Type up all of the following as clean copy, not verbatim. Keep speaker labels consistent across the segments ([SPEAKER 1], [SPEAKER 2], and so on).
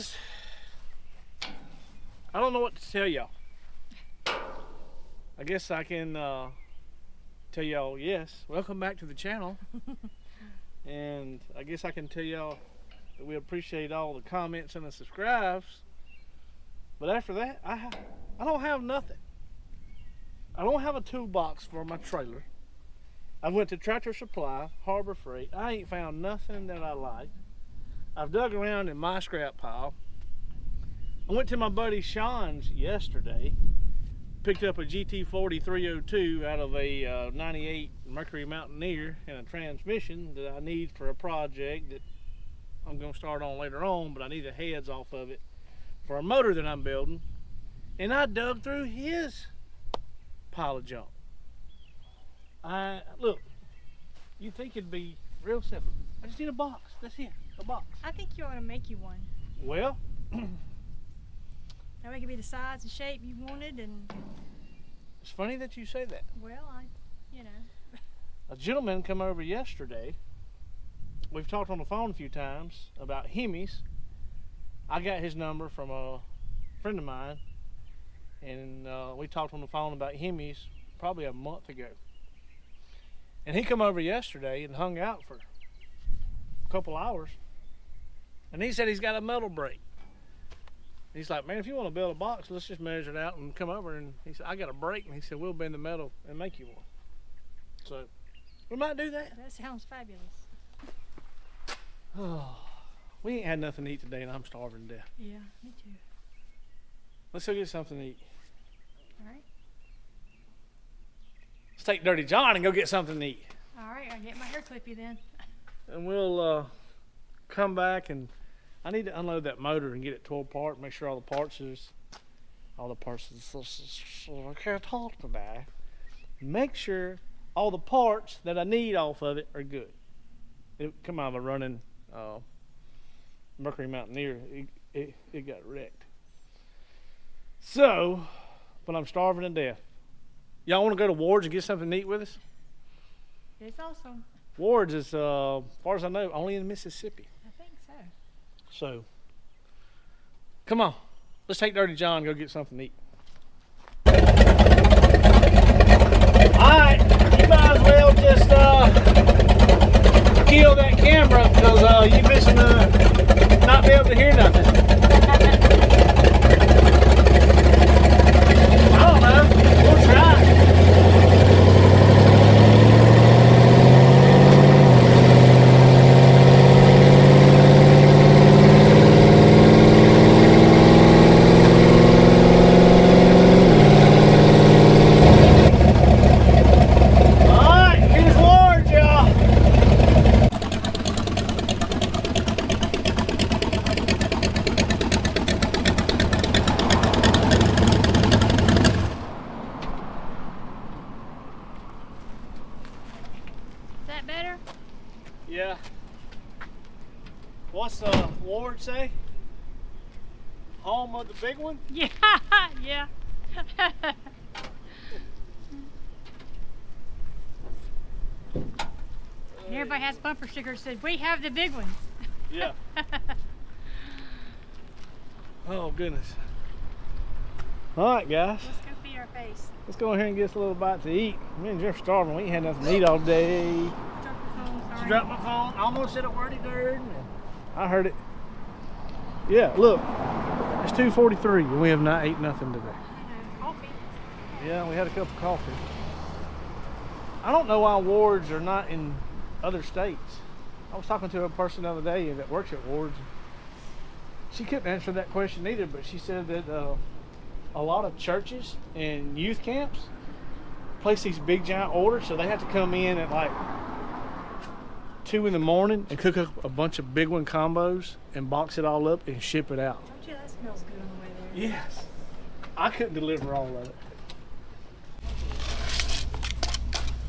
[SPEAKER 1] guys, I don't know what to tell y'all. I guess I can tell y'all, yes, welcome back to the channel. And I guess I can tell y'all that we appreciate all the comments and the subscribes. But after that, I don't have nothing. I don't have a toolbox for my trailer. I went to Tractor Supply, Harbor Freight. I ain't found nothing that I like. I've dug around in my scrap pile. I went to my buddy Sean's yesterday, picked up a GT40 302 out of a 98 Mercury Mountaineer and a transmission that I need for a project that I'm going to start on later on, but I need the heads off of it for a motor that I'm building. And I dug through his pile of junk. Look, you think it'd be real simple. I just need a box. That's it, a box.
[SPEAKER 2] I think you ought to make you one.
[SPEAKER 1] Well,
[SPEAKER 2] That way it could be the size and shape you wanted, and
[SPEAKER 1] it's funny that you say that.
[SPEAKER 2] well, you know.
[SPEAKER 1] A gentleman come over yesterday. We've talked on the phone a few times about Hemis. I got his number from a friend of mine, and we talked on the phone about Hemis probably a month ago. And he come over yesterday and hung out for a couple hours, and he said he's got a metal brake. He's like, man, if you want to build a box, let's just measure it out and come over. And he said, I got a brake, and he said, we'll bend the metal and make you one. So we might do that.
[SPEAKER 2] That sounds fabulous.
[SPEAKER 1] Oh, we ain't had nothing to eat today, and I'm starving to death.
[SPEAKER 2] Yeah, me too.
[SPEAKER 1] Let's go get something to eat.
[SPEAKER 2] All right.
[SPEAKER 1] Let's take Dirty John and go get something to eat.
[SPEAKER 2] All right, I'll get my hair clippy then.
[SPEAKER 1] And we'll come back, and I need to unload that motor and get it tore apart, make sure all the parts is, I can't talk today. Make sure all the parts that I need off of it are good. It come out of a running Mercury Mountaineer. It got wrecked. So, but I'm starving to death. Y'all want to go to Ward's and get something to eat with us?
[SPEAKER 2] It's awesome.
[SPEAKER 1] Ward's is, as far as I know, only in Mississippi.
[SPEAKER 2] I think so.
[SPEAKER 1] So, come on. Let's take Dirty John and go get something to eat. Alright, you might as well just kill that camera because you're missing not be able to hear nothing. I don't know. We'll try. Yeah. What's Ward say? Home of the big one?
[SPEAKER 2] Yeah, yeah. And everybody has bumper stickers that said, we have the big ones.
[SPEAKER 1] Yeah. Oh, goodness. All right, guys.
[SPEAKER 2] Let's go feed our face.
[SPEAKER 1] Let's go in here and get us a little bite to eat. Me and Jeff starving. We ain't had nothing to eat all day.
[SPEAKER 2] Drop your phone, sorry.
[SPEAKER 1] Dropped my phone. I almost said a wordy word. I heard it. Yeah, look. It's 2:43 and we have not ate nothing today.
[SPEAKER 2] Coffee.
[SPEAKER 1] Yeah, we had a cup of coffee. I don't know why Wards are not in other states. I was talking to a person the other day that works at Wards. She couldn't answer that question either, but she said that a lot of churches and youth camps place these big giant orders, so they have to come in at like 2 in the morning and cook up a bunch of big one combos and box it all up and ship it out.
[SPEAKER 2] Don't you? That smells good on the way there.
[SPEAKER 1] Yes. I couldn't deliver all of it.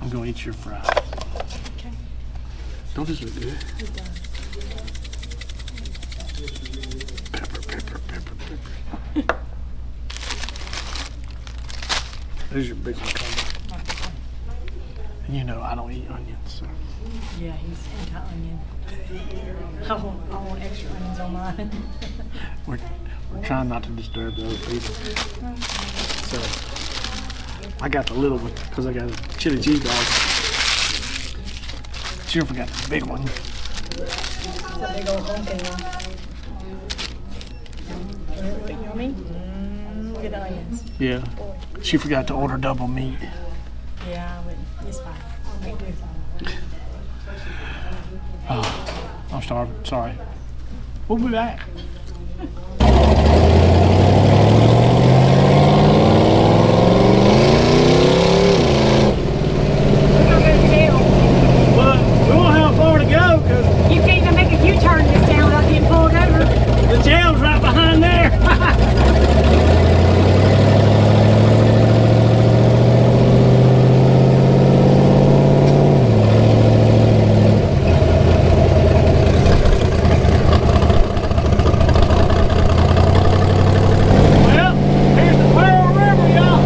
[SPEAKER 1] I'm gonna eat your fries.
[SPEAKER 2] Okay.
[SPEAKER 1] Don't this look good?
[SPEAKER 2] It does.
[SPEAKER 1] Pepper. There's your big one combo. You know I don't eat onions. So.
[SPEAKER 2] Yeah, he's anti-onion. I want extra onions on mine.
[SPEAKER 1] We're trying not to disturb the other people. So I got the little one because I got a chili cheese dog. She forgot the big one.
[SPEAKER 2] It's a big old honking one. Yummy. Look at the onions.
[SPEAKER 1] Yeah. She forgot to order double meat.
[SPEAKER 2] Yeah, but it's fine. I'll make do.
[SPEAKER 1] Oh, I'm starving. Sorry. We'll be back. But we won't have far to go because
[SPEAKER 2] You can't even make a U-turn in this town without getting pulled over.
[SPEAKER 1] the jam's right behind there. Well, here's the Pearl River, y'all.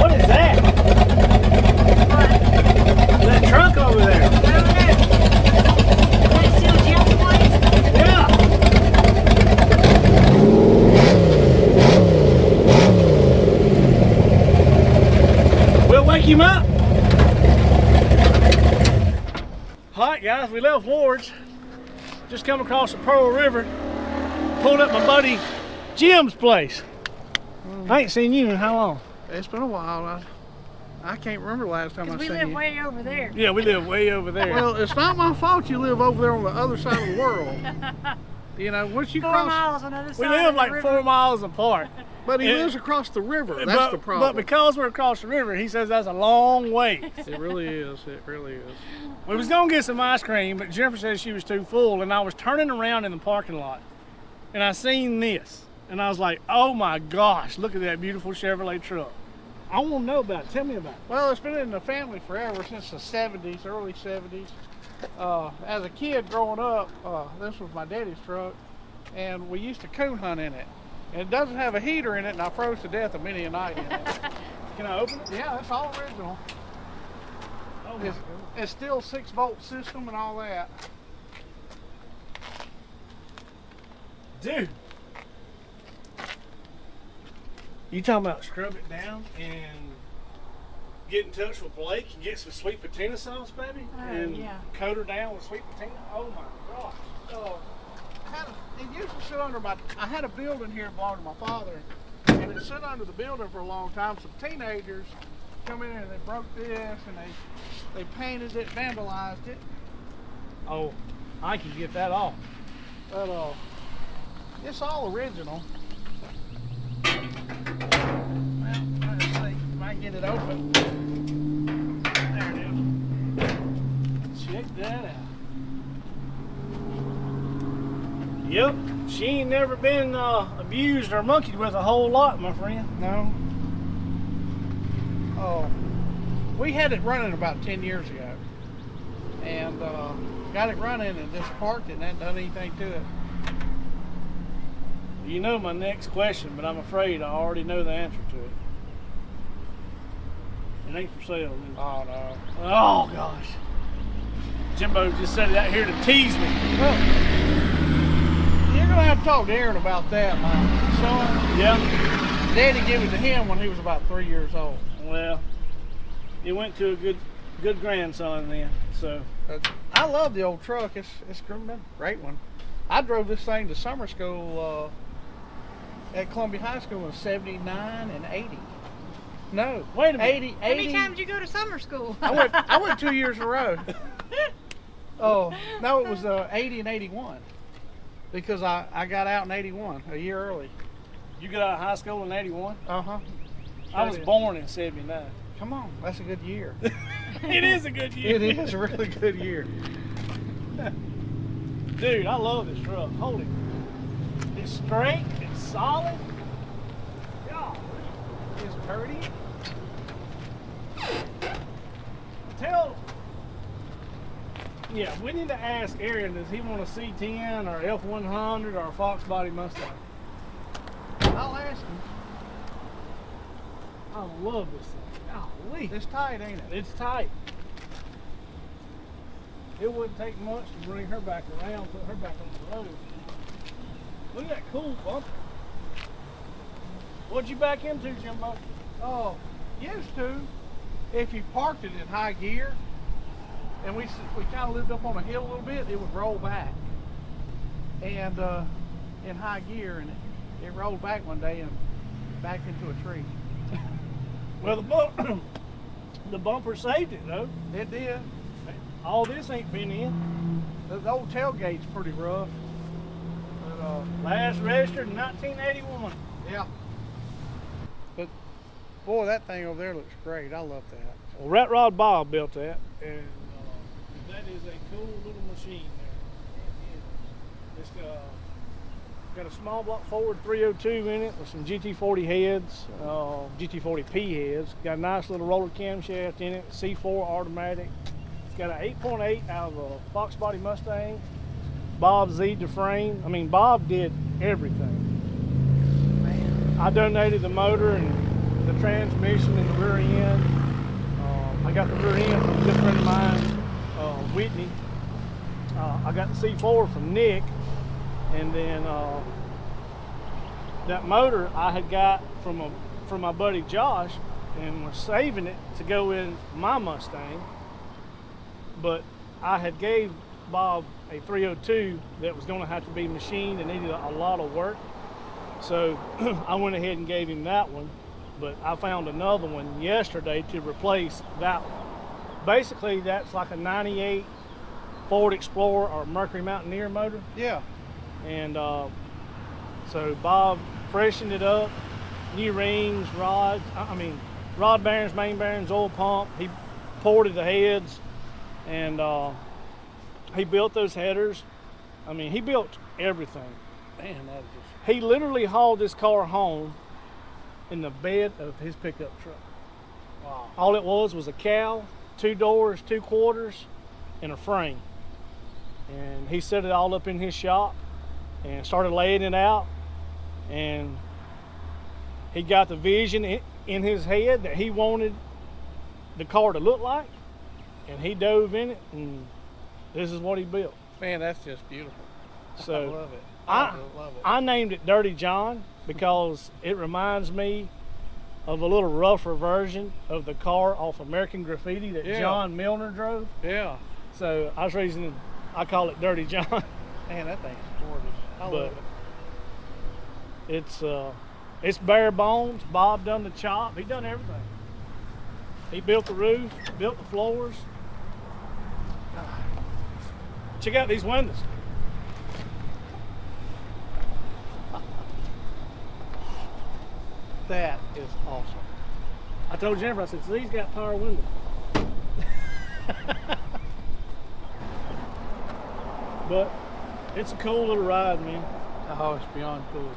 [SPEAKER 1] What is that? That truck over there.
[SPEAKER 2] That's still Jim's place?
[SPEAKER 1] Yeah. We'll wake him up. All right, guys, we left Ward's. Just come across the Pearl River. Pulled up my buddy Jim's place. I ain't seen you in how long?
[SPEAKER 3] It's been a while. I can't remember the last time I
[SPEAKER 2] Because we
[SPEAKER 3] seen
[SPEAKER 2] live
[SPEAKER 3] you.
[SPEAKER 2] way over there.
[SPEAKER 1] Yeah, we live way over there.
[SPEAKER 3] Well, it's not my fault you live over there on the other side of the world. You know, once you
[SPEAKER 2] 4
[SPEAKER 3] cross,
[SPEAKER 2] miles on the other side
[SPEAKER 1] we
[SPEAKER 2] of
[SPEAKER 1] live
[SPEAKER 2] the
[SPEAKER 1] like
[SPEAKER 2] river.
[SPEAKER 1] 4 miles apart.
[SPEAKER 3] but he
[SPEAKER 1] Yeah.
[SPEAKER 3] lives across the river. That's
[SPEAKER 1] but,
[SPEAKER 3] the problem.
[SPEAKER 1] But because we're across the river, he says that's a long way.
[SPEAKER 3] It really is. It really is.
[SPEAKER 1] We was gonna get some ice cream, but Jennifer said she was too full, and I was turning around in the parking lot, and I seen this, and I was like, oh my gosh, look at that beautiful Chevrolet truck. I want to know about it. Tell me about it.
[SPEAKER 3] Well, it's been in the family forever, since the 70s, early 70s. As a kid growing up, this was my daddy's truck, and we used to coon hunt in it. And it doesn't have a heater in it, and I froze to death many a night in it.
[SPEAKER 1] Can I open it?
[SPEAKER 3] Yeah, it's all original.
[SPEAKER 1] Oh my
[SPEAKER 3] It's still 6-volt system and all that.
[SPEAKER 1] Dude. You talking about scrub it down and get in touch with Blake and get some sweet potato sauce, baby?
[SPEAKER 2] Oh,
[SPEAKER 1] and
[SPEAKER 2] yeah.
[SPEAKER 1] coat her down with sweet potato? Oh my gosh.
[SPEAKER 3] It used to sit under I had a building here belonged to my father, and it sit under the building for a long time. Some teenagers come in and they broke this, and they painted it, vandalized it.
[SPEAKER 1] Oh, I can get that off.
[SPEAKER 3] But it's all original. Well, let's see, might get it open. There it is.
[SPEAKER 1] Check that out. Yep, she ain't never been abused or monkeyed with a whole lot, my friend.
[SPEAKER 3] No. Oh, we had it running about 10 years ago, and got it running and just parked it and hadn't done anything to it.
[SPEAKER 1] You know my next question, but I'm afraid I already know the answer to it. It ain't for sale, is it?
[SPEAKER 3] Oh no.
[SPEAKER 1] Oh gosh. Jimbo just said it out here to tease me.
[SPEAKER 3] Well, you're gonna have to talk to Aaron about that, my son.
[SPEAKER 1] Yeah.
[SPEAKER 3] Daddy gave it to him when he was about 3 years old.
[SPEAKER 1] Well, it went to a good grandson then. So
[SPEAKER 3] But I love the old truck. It's been a great one. I drove this thing to summer school at Columbia High School in '79 and '80. No,
[SPEAKER 1] wait a minute.
[SPEAKER 3] 80.
[SPEAKER 2] How many times did you go to summer school?
[SPEAKER 3] I went 2 years in a row. Oh no, it was '80 and '81 because I got out in '81, a year early.
[SPEAKER 1] You got out of high school in '81?
[SPEAKER 3] Uh huh.
[SPEAKER 1] I was born in '79.
[SPEAKER 3] Come on, that's a good year.
[SPEAKER 1] It is a good year.
[SPEAKER 3] It is a really good year.
[SPEAKER 1] Dude, I love this truck. Hold it. It's straight, it's solid. God, it's dirty. Yeah, we need to ask Aaron, does he want a C10 or F100 or a Fox body Mustang?
[SPEAKER 3] I'll ask him.
[SPEAKER 1] I love this thing. Golly.
[SPEAKER 3] It's tight, ain't it?
[SPEAKER 1] It's tight. It wouldn't take much to bring her back around, put her back on the road. Look at that cool bumper. What'd you back into, Jimbo?
[SPEAKER 3] Oh, used to, if you parked it in high gear, and we kind of lived up on a hill a little bit, it would roll back. And in high gear, and it rolled back one day and backed into a tree.
[SPEAKER 1] Well, the bumper saved it, though.
[SPEAKER 3] It did.
[SPEAKER 1] All this ain't been in.
[SPEAKER 3] The old tailgate's pretty rough. But,
[SPEAKER 1] Last registered in 1981.
[SPEAKER 3] yeah. But, boy, that thing over there looks great. I love that.
[SPEAKER 1] Well, Rat Rod Bob built that, and that is a cool little machine there. It's got a small block Ford 302 in it with some GT40 heads, GT40P heads. Got a nice little roller camshaft in it, C4 automatic. It's got an 8.8 out of a Fox body Mustang. Bob Z'd the frame. I mean, Bob did everything.
[SPEAKER 3] Man.
[SPEAKER 1] I donated the motor and the transmission and the rear end. I got the rear end from a good friend of mine, Whitney. I got the C4 from Nick, and then that motor I had got from my buddy Josh, and we're saving it to go in my Mustang. But I had gave Bob a 302 that was going to have to be machined and needed a lot of work. So I went ahead and gave him that one. But I found another one yesterday to replace that one. Basically, that's like a 98 Ford Explorer or Mercury Mountaineer motor.
[SPEAKER 3] Yeah.
[SPEAKER 1] And so Bob freshened it up, new rings, rods, rod bearings, main bearings, oil pump. He ported the heads, and he built those headers. I mean, he built everything.
[SPEAKER 3] Man, that just...
[SPEAKER 1] He literally hauled this car home in the bed of his pickup truck.
[SPEAKER 3] Wow.
[SPEAKER 1] All it was a cowl, 2 doors, 2 quarters, and a frame. And he set it all up in his shop and started laying it out. And he got the vision in his head that he wanted the car to look like, and he dove in it, and this is what he built.
[SPEAKER 3] Man, that's just beautiful.
[SPEAKER 1] So
[SPEAKER 3] I love it. I love it.
[SPEAKER 1] I named it Dirty John because it reminds me of a little rougher version of the car off American Graffiti that John Milner drove.
[SPEAKER 3] Yeah.
[SPEAKER 1] So I was reasoning I call it Dirty John.
[SPEAKER 3] Man, that thing's gorgeous. I love it.
[SPEAKER 1] It's bare bones. Bob done the chop. He done everything. He built the roof, built the floors. Check out these windows.
[SPEAKER 3] That is awesome.
[SPEAKER 1] I told Jennifer, I said, so these got power windows. But it's a cool little ride, man.
[SPEAKER 3] Oh, it's beyond cool.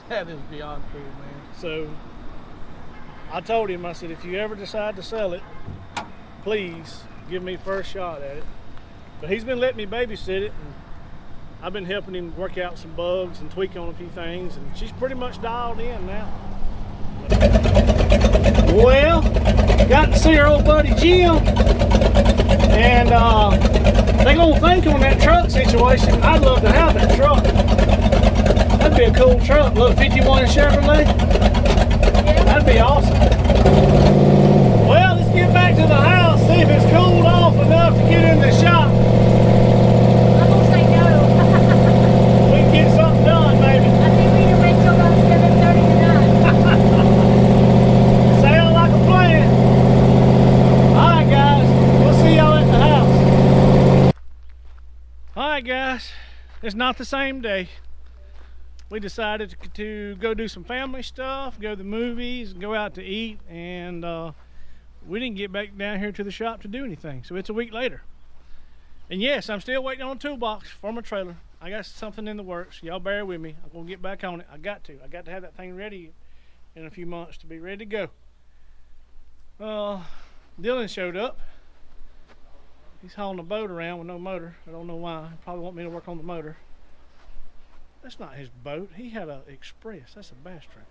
[SPEAKER 3] That is beyond cool, man.
[SPEAKER 1] So I told him, I said, if you ever decide to sell it, please give me first shot at it. But he's been letting me babysit it, and I've been helping him work out some bugs and tweak on a few things, and she's pretty much dialed in now. Well, got to see our old buddy Jim, and they're gonna think on that truck situation. I'd love to have that truck. That'd be a cool truck, little 51 Chevrolet. That'd be awesome. Well, let's get back to the house, see if it's cooled off enough to get in the shop.
[SPEAKER 2] I'm gonna say no.
[SPEAKER 1] We can get something done, maybe.
[SPEAKER 2] I think we need to wait till about 7:30 tonight.
[SPEAKER 1] Sound like a plan. All right, guys. We'll see y'all at the house. All right, guys. It's not the same day. We decided to go do some family stuff, go to the movies, go out to eat, and we didn't get back down here to the shop to do anything. So it's a week later. And yes, I'm still waiting on a toolbox for my trailer. I got something in the works. Y'all bear with me. I'm gonna get back on it. I got to have that thing ready in a few months to be ready to go. Dylan showed up. He's hauling a boat around with no motor. I don't know why. He probably want me to work on the motor. That's not his boat. He had a Express. That's a bass trucker.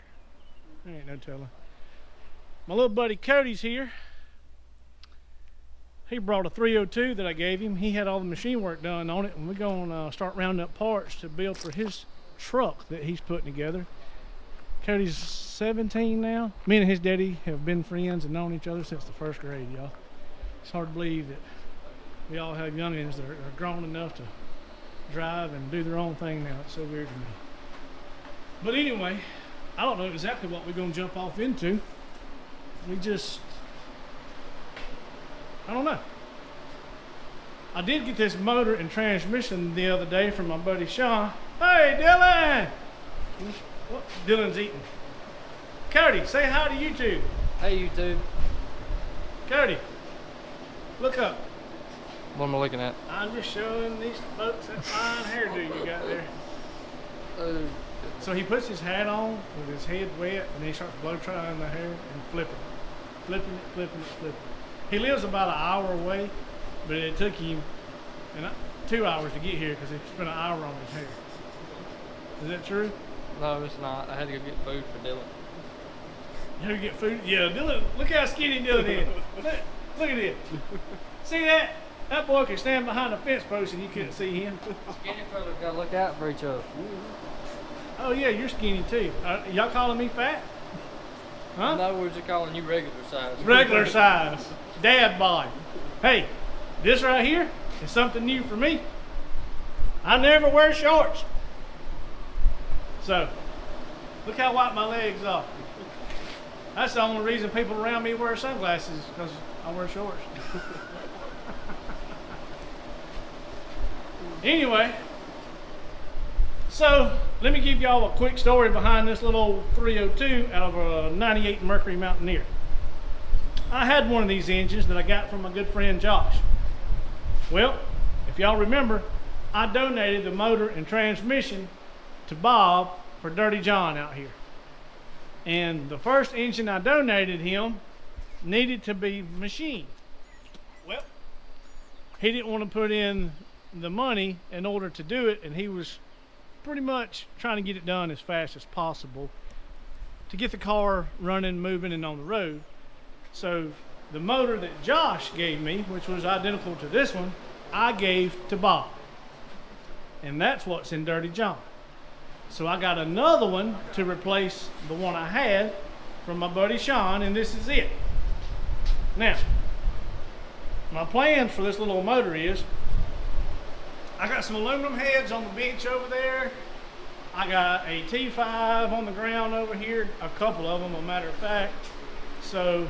[SPEAKER 1] There ain't no telling. My little buddy Cody's here. He brought a 302 that I gave him. He had all the machine work done on it, and we're going to start rounding up parts to build for his truck that he's putting together. Cody's 17 now. Me and his daddy have been friends and known each other since the first grade, y'all. It's hard to believe that we all have youngins that are grown enough to drive and do their own thing now. It's so weird to me. But anyway, I don't know exactly what we're going to jump off into. I don't know. I did get this motor and transmission the other day from my buddy Sean. Hey, Dylan! What? Dylan's eating. Cody, say hi to YouTube.
[SPEAKER 4] Hey YouTube.
[SPEAKER 1] Cody, look up.
[SPEAKER 4] What am I looking at?
[SPEAKER 1] I'm just showing these folks that fine hairdo you got there. So he puts his hat on with his head wet, and then he starts blow drying the hair and flipping it. He lives about an hour away, but it took him 2 hours to get here because he spent an hour on his hair. Is that true?
[SPEAKER 4] No, it's not. I had to go get food for Dylan.
[SPEAKER 1] You had to get food? Yeah, Dylan, look how skinny Dylan is. Look at this. See that? That boy could stand behind a fence post and you couldn't see him.
[SPEAKER 4] Skinny fellas gotta look out for each other.
[SPEAKER 1] Oh yeah, you're skinny too. Y'all calling me fat? Huh?
[SPEAKER 4] No, we're just calling you regular size.
[SPEAKER 1] Regular size. Dad bod. Hey, this right here is something new for me. I never wear shorts. So, look how white my legs are. That's the only reason people around me wear sunglasses, because I wear shorts. Anyway, so let me give y'all a quick story behind this little old 302 out of a 98 Mercury Mountaineer. I had one of these engines that I got from my good friend Josh. Well, if y'all remember, I donated the motor and transmission to Bob for Dirty John out here. And the first engine I donated him needed to be machined. Well, he didn't want to put in the money in order to do it, and he was pretty much trying to get it done as fast as possible to get the car running, moving, and on the road. So the motor that Josh gave me, which was identical to this one, I gave to Bob. And that's what's in Dirty John. So I got another one to replace the one I had from my buddy Sean, and this is it. Now, my plan for this little motor is, I got some aluminum heads on the bench over there. I got a T5 on the ground over here, a couple of them, a matter of fact. So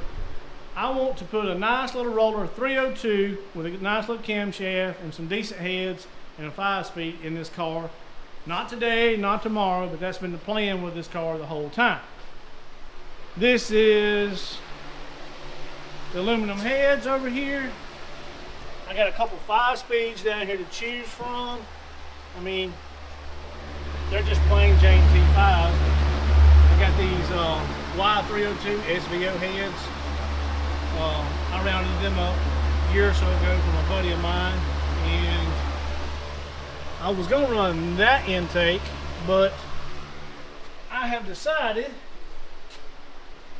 [SPEAKER 1] I want to put a nice little roller 302 with a nice little camshaft and some decent heads and a 5-speed in this car. Not today, not tomorrow, but that's been the plan with this car the whole time. This is the aluminum heads over here. I got a couple 5-speeds down here to choose from. I mean, they're just plain Jane T5s. I got these Y302 SVO heads. I rounded them up a year or so ago from a buddy of mine, and I was gonna run that intake, but I have decided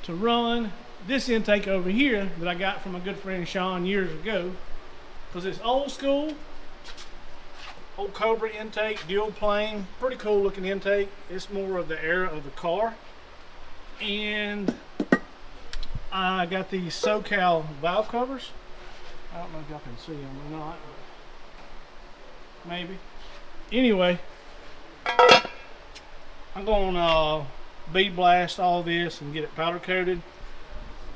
[SPEAKER 1] to run this intake over here that I got from a good friend Sean years ago, because it's old school, old Cobra intake, dual plane, pretty cool looking intake. It's more of the era of the car. And I got these SoCal valve covers. I don't know if y'all can see them or not, but maybe. Anyway, I'm gonna bead blast all this and get it powder coated,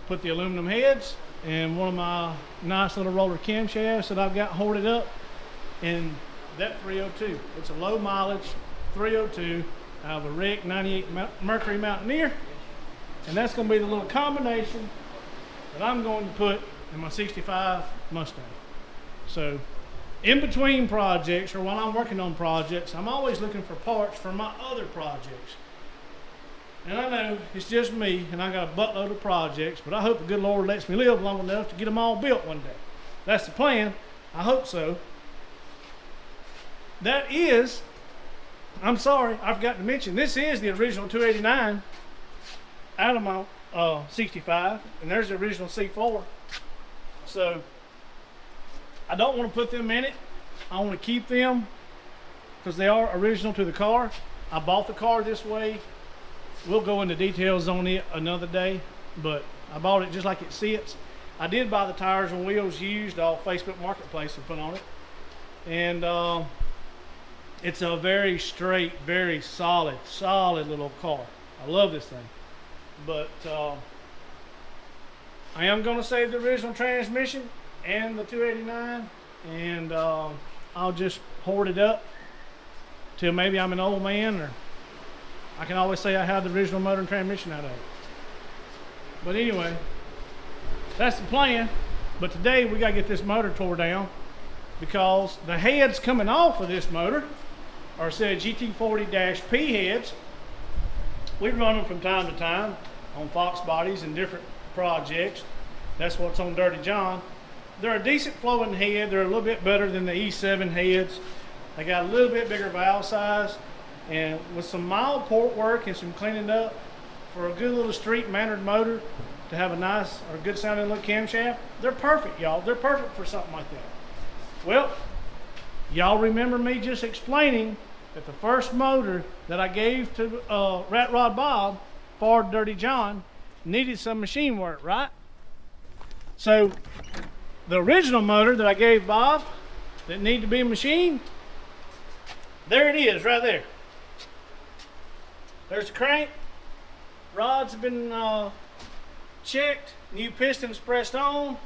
[SPEAKER 1] put the aluminum heads and one of my nice little roller camshafts that I've got hoarded up in that 302. It's a low mileage 302 out of a wrecked 98 Mercury Mountaineer, and that's going to be the little combination that I'm going to put in my 65 Mustang. So in between projects, or while I'm working on projects, I'm always looking for parts for my other projects. And I know it's just me, and I got a buttload of projects, but I hope the good Lord lets me live long enough to get them all built one day. That's the plan. I hope so. That is, I'm sorry, I forgot to mention, this is the original 289 out of my 65, and there's the original C4. So I don't want to put them in it. I want to keep them because they are original to the car. I bought the car this way. We'll go into details on it another day, but I bought it just like it sits. I did buy the tires and wheels used off Facebook Marketplace and put on it. And it's a very straight, very solid little car. I love this thing. But I am going to save the original transmission and the 289, and I'll just hoard it up till maybe I'm an old man, or I can always say I have the original motor and transmission out of it. But anyway, that's the plan. But today we got to get this motor tore down because the heads coming off of this motor are said GT40-P heads. We run them from time to time on Fox bodies and different projects. That's what's on Dirty John. They're a decent flowing head. They're a little bit better than the E7 heads. They got a little bit bigger valve size, and with some mild port work and some cleaning up for a good little street mannered motor to have a nice or good sounding little camshaft, they're perfect, y'all. They're perfect for something like that. Well, y'all remember me just explaining that the first motor that I gave to Rat Rod Bob for Dirty John needed some machine work, right? So the original motor that I gave Bob that needed to be machined, there it is right there. There's the crank. Rods have been checked, new pistons pressed on,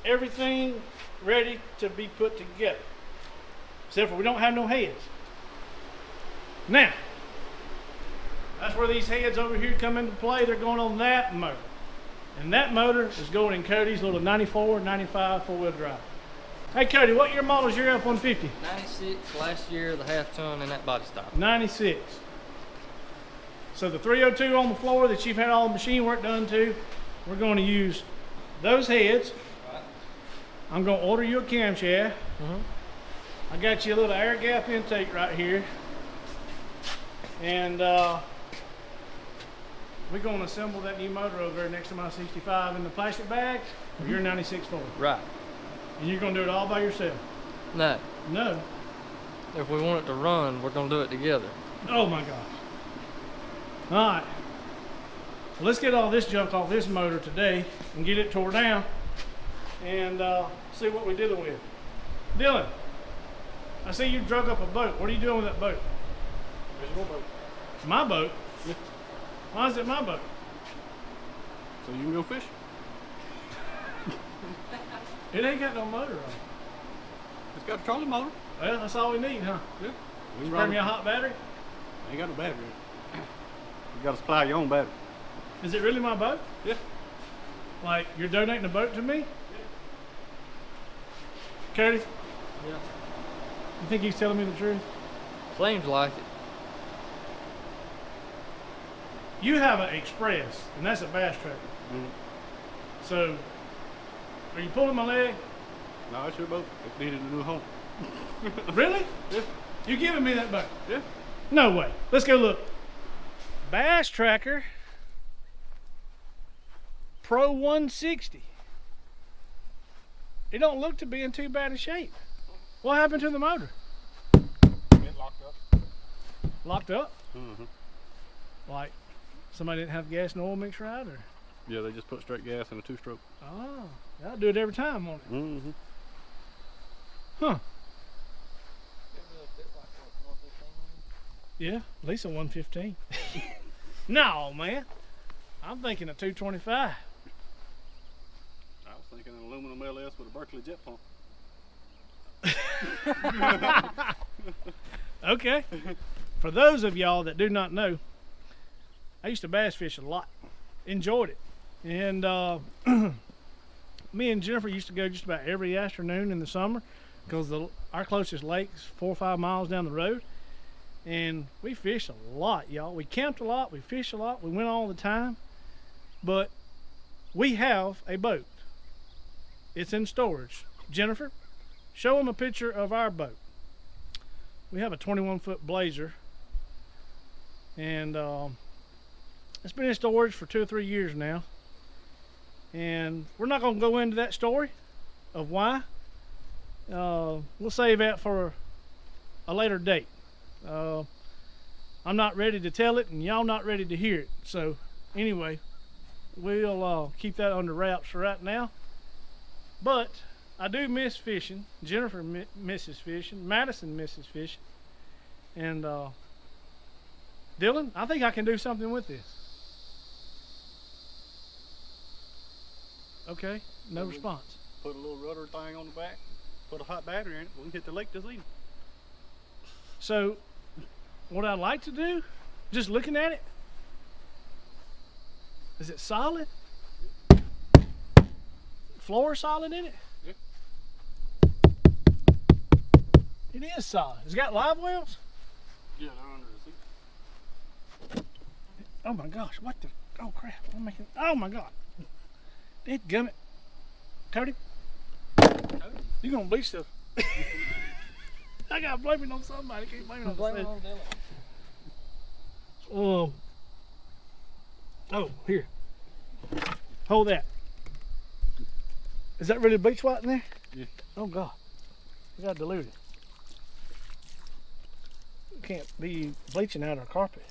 [SPEAKER 1] everything ready to be put together. Except for we don't have no heads. Now, that's where these heads over here come into play. They're going on that motor. And that motor is going in Cody's little 94, 95 four-wheel drive. Hey Cody, what year model is your F-150?
[SPEAKER 4] 96, last year, the half ton and that body style.
[SPEAKER 1] 96. So the 302 on the floor that you've had all the machine work done to, we're going to use those heads.
[SPEAKER 4] Right.
[SPEAKER 1] I'm going to order you a camshaft. I got you a little air gap intake right here. And we're going to assemble that new motor over there next to my 65 in the plastic bag for your 96 Ford.
[SPEAKER 4] Right.
[SPEAKER 1] And you're going to do it all by yourself?
[SPEAKER 4] No.
[SPEAKER 1] No.
[SPEAKER 4] If we want it to run, we're going to do it together.
[SPEAKER 1] Oh my gosh. All right. Well, let's get all this junk off this motor today and get it tore down and see what we're dealing with. Dylan, I see you drug up a boat. What are you doing with that boat?
[SPEAKER 3] Where's your boat?
[SPEAKER 1] My boat?
[SPEAKER 3] Yeah.
[SPEAKER 1] Why is it my boat?
[SPEAKER 3] So you can go fish?
[SPEAKER 1] It ain't got no motor on it.
[SPEAKER 3] It's got a trolling motor.
[SPEAKER 1] Well, that's all we need, huh?
[SPEAKER 3] Yeah. We can
[SPEAKER 1] Spare
[SPEAKER 3] run
[SPEAKER 1] me
[SPEAKER 3] it.
[SPEAKER 1] a hot battery?
[SPEAKER 3] Ain't got no battery. You got to supply your own battery.
[SPEAKER 1] Is it really my boat?
[SPEAKER 3] Yeah.
[SPEAKER 1] Like, you're donating a boat to me? Cody,
[SPEAKER 4] Yeah.
[SPEAKER 1] you think he's telling me the truth?
[SPEAKER 4] Seems like it.
[SPEAKER 1] You have an Express, and that's a bass tracker. So, are you pulling my leg?
[SPEAKER 3] No, it's your boat. It needed a new home.
[SPEAKER 1] Really?
[SPEAKER 3] Yeah.
[SPEAKER 1] You giving me that boat?
[SPEAKER 3] Yeah.
[SPEAKER 1] No way. Let's go look. Bass Tracker Pro 160. It don't look to be in too bad a shape. What happened to the motor?
[SPEAKER 3] It locked up.
[SPEAKER 1] Locked up?
[SPEAKER 3] Mm-hmm.
[SPEAKER 1] Like somebody didn't have gas and oil mixed right, or?
[SPEAKER 3] Yeah, they just put straight gas in a two-stroke.
[SPEAKER 1] Oh, that'll do it every time, won't it?
[SPEAKER 3] Mm-hmm.
[SPEAKER 1] Huh. Yeah, at least a 115. No, man. I'm thinking a 225.
[SPEAKER 3] I was thinking an aluminum LS with a Berkeley jet pump.
[SPEAKER 1] Okay. For those of y'all that do not know, I used to bass fish a lot. Enjoyed it. And me and Jennifer used to go just about every afternoon in the summer because our closest lake's 4 or 5 miles down the road. And we fished a lot, y'all. We camped a lot, we fished a lot, we went all the time. But we have a boat. It's in storage. Jennifer, show them a picture of our boat. We have a 21-foot Blazer, and it's been in storage for 2 or 3 years now. And we're not going to go into that story of why. We'll save that for a later date. I'm not ready to tell it, and y'all not ready to hear it. So anyway, we'll keep that under wraps for right now. But I do miss fishing. Jennifer misses fishing. Madison misses fishing. And Dylan, I think I can do something with this. Okay, no response.
[SPEAKER 5] Put a little rudder thing on the back, put a hot battery in it, we can hit the lake this evening.
[SPEAKER 1] So what I'd like to do, just looking at it, is it solid? Floor solid in it?
[SPEAKER 5] Yeah.
[SPEAKER 1] It is solid. It's got live wells?
[SPEAKER 5] Yeah, they're under the seat.
[SPEAKER 1] Oh my gosh, what the, oh crap, I'm making, oh my God. Dadgummit. Cody, you gonna bleach stuff. I gotta blame it on somebody, I can't blame it on
[SPEAKER 4] Blame it
[SPEAKER 1] myself.
[SPEAKER 4] on Dylan.
[SPEAKER 1] Oh, here. Hold that. Is that really bleach white in there?
[SPEAKER 5] Yeah.
[SPEAKER 1] Oh God. We gotta dilute it. Can't be bleaching out our carpet.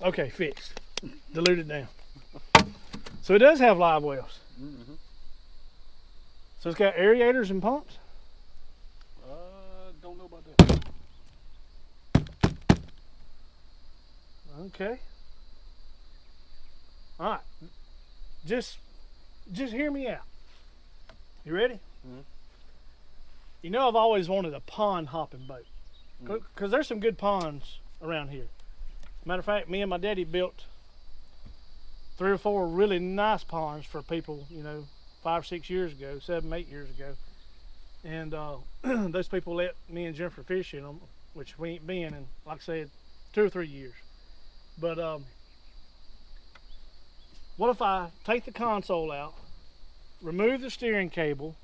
[SPEAKER 1] Okay, fixed. Diluted down. So it does have live wells.
[SPEAKER 5] Mm-hmm.
[SPEAKER 1] So it's got aerators and pumps?
[SPEAKER 5] Don't know about that.
[SPEAKER 1] Okay. All right. Just hear me out. You ready?
[SPEAKER 5] Mhm.
[SPEAKER 1] You know I've always wanted a pond hopping boat. Because there's some good ponds around here. Matter of fact, me and my daddy built 3 or 4 really nice ponds for people, you know, 5 or 6 years ago, 7, 8 years ago. And those people let me and Jennifer fish in them, which we ain't been in, like I said, 2 or 3 years. But what if I take the console out, remove the steering cable,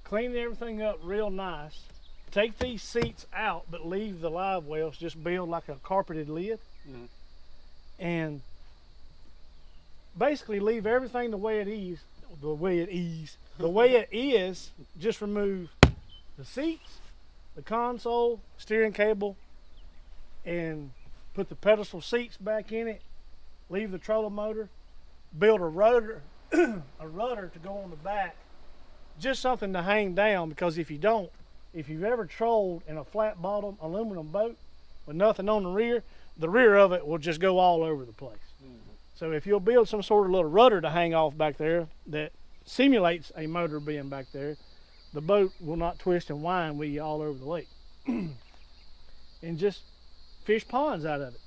[SPEAKER 1] clean everything up real nice, take these seats out but leave the live wells, just build like a carpeted lid,
[SPEAKER 5] Mhm.
[SPEAKER 1] and basically leave everything the way it is, just remove the seats, the console, steering cable, and put the pedestal seats back in it, leave the trolling motor, build a rudder a rudder to go on the back, just something to hang down, because if you've ever trolled in a flat bottom aluminum boat with nothing on the rear of it will just go all over the place.
[SPEAKER 5] Mm-hmm.
[SPEAKER 1] So if you'll build some sort of little rudder to hang off back there that simulates a motor being back there, the boat will not twist and wind with you all over the lake. And just fish ponds out of it.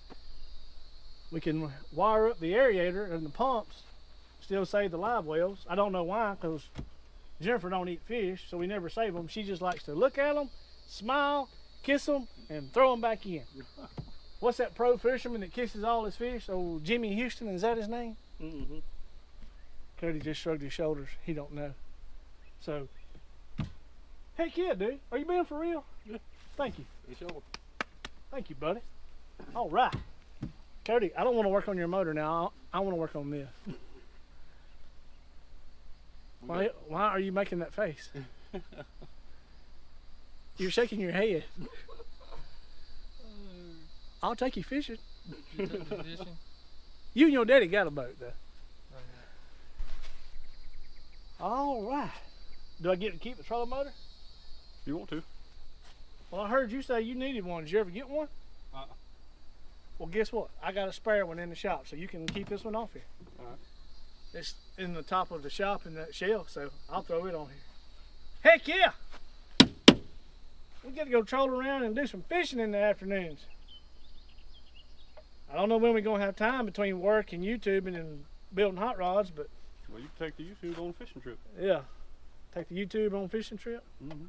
[SPEAKER 1] We can wire up the aerator and the pumps, still save the live wells. I don't know why, because Jennifer don't eat fish, so we never save them. She just likes to look at them, smile, kiss them, and throw them back in. What's that pro fisherman that kisses all his fish? Oh, Jimmy Houston, is that his name?
[SPEAKER 5] Mm-hmm.
[SPEAKER 1] Cody just shrugged his shoulders. He don't know. So, heck yeah, dude. Are you being for real?
[SPEAKER 5] Yeah.
[SPEAKER 1] Thank you.
[SPEAKER 5] It's over.
[SPEAKER 1] Thank you, buddy. All right. Cody, I don't want to work on your motor now. I want to work on this. Why are you making that face? You're shaking your head. I'll take you fishing.
[SPEAKER 4] You took me fishing?
[SPEAKER 1] You and your daddy got a boat, though.
[SPEAKER 4] Right.
[SPEAKER 1] All right. Do I get to keep the trolling motor?
[SPEAKER 5] You want to?
[SPEAKER 1] Well, I heard you say you needed one. Did you ever get one? Well, guess what? I got a spare one in the shop, so you can keep this one off here.
[SPEAKER 5] All right.
[SPEAKER 1] It's in the top of the shop in that shelf, so I'll throw it on here. Heck yeah! We get to go troll around and do some fishing in the afternoons. I don't know when we're going to have time between work and YouTubing and building hot rods, but
[SPEAKER 5] Well, you can take the YouTube on a fishing trip.
[SPEAKER 1] yeah, take the YouTube on a fishing trip.
[SPEAKER 5] Mm-hmm.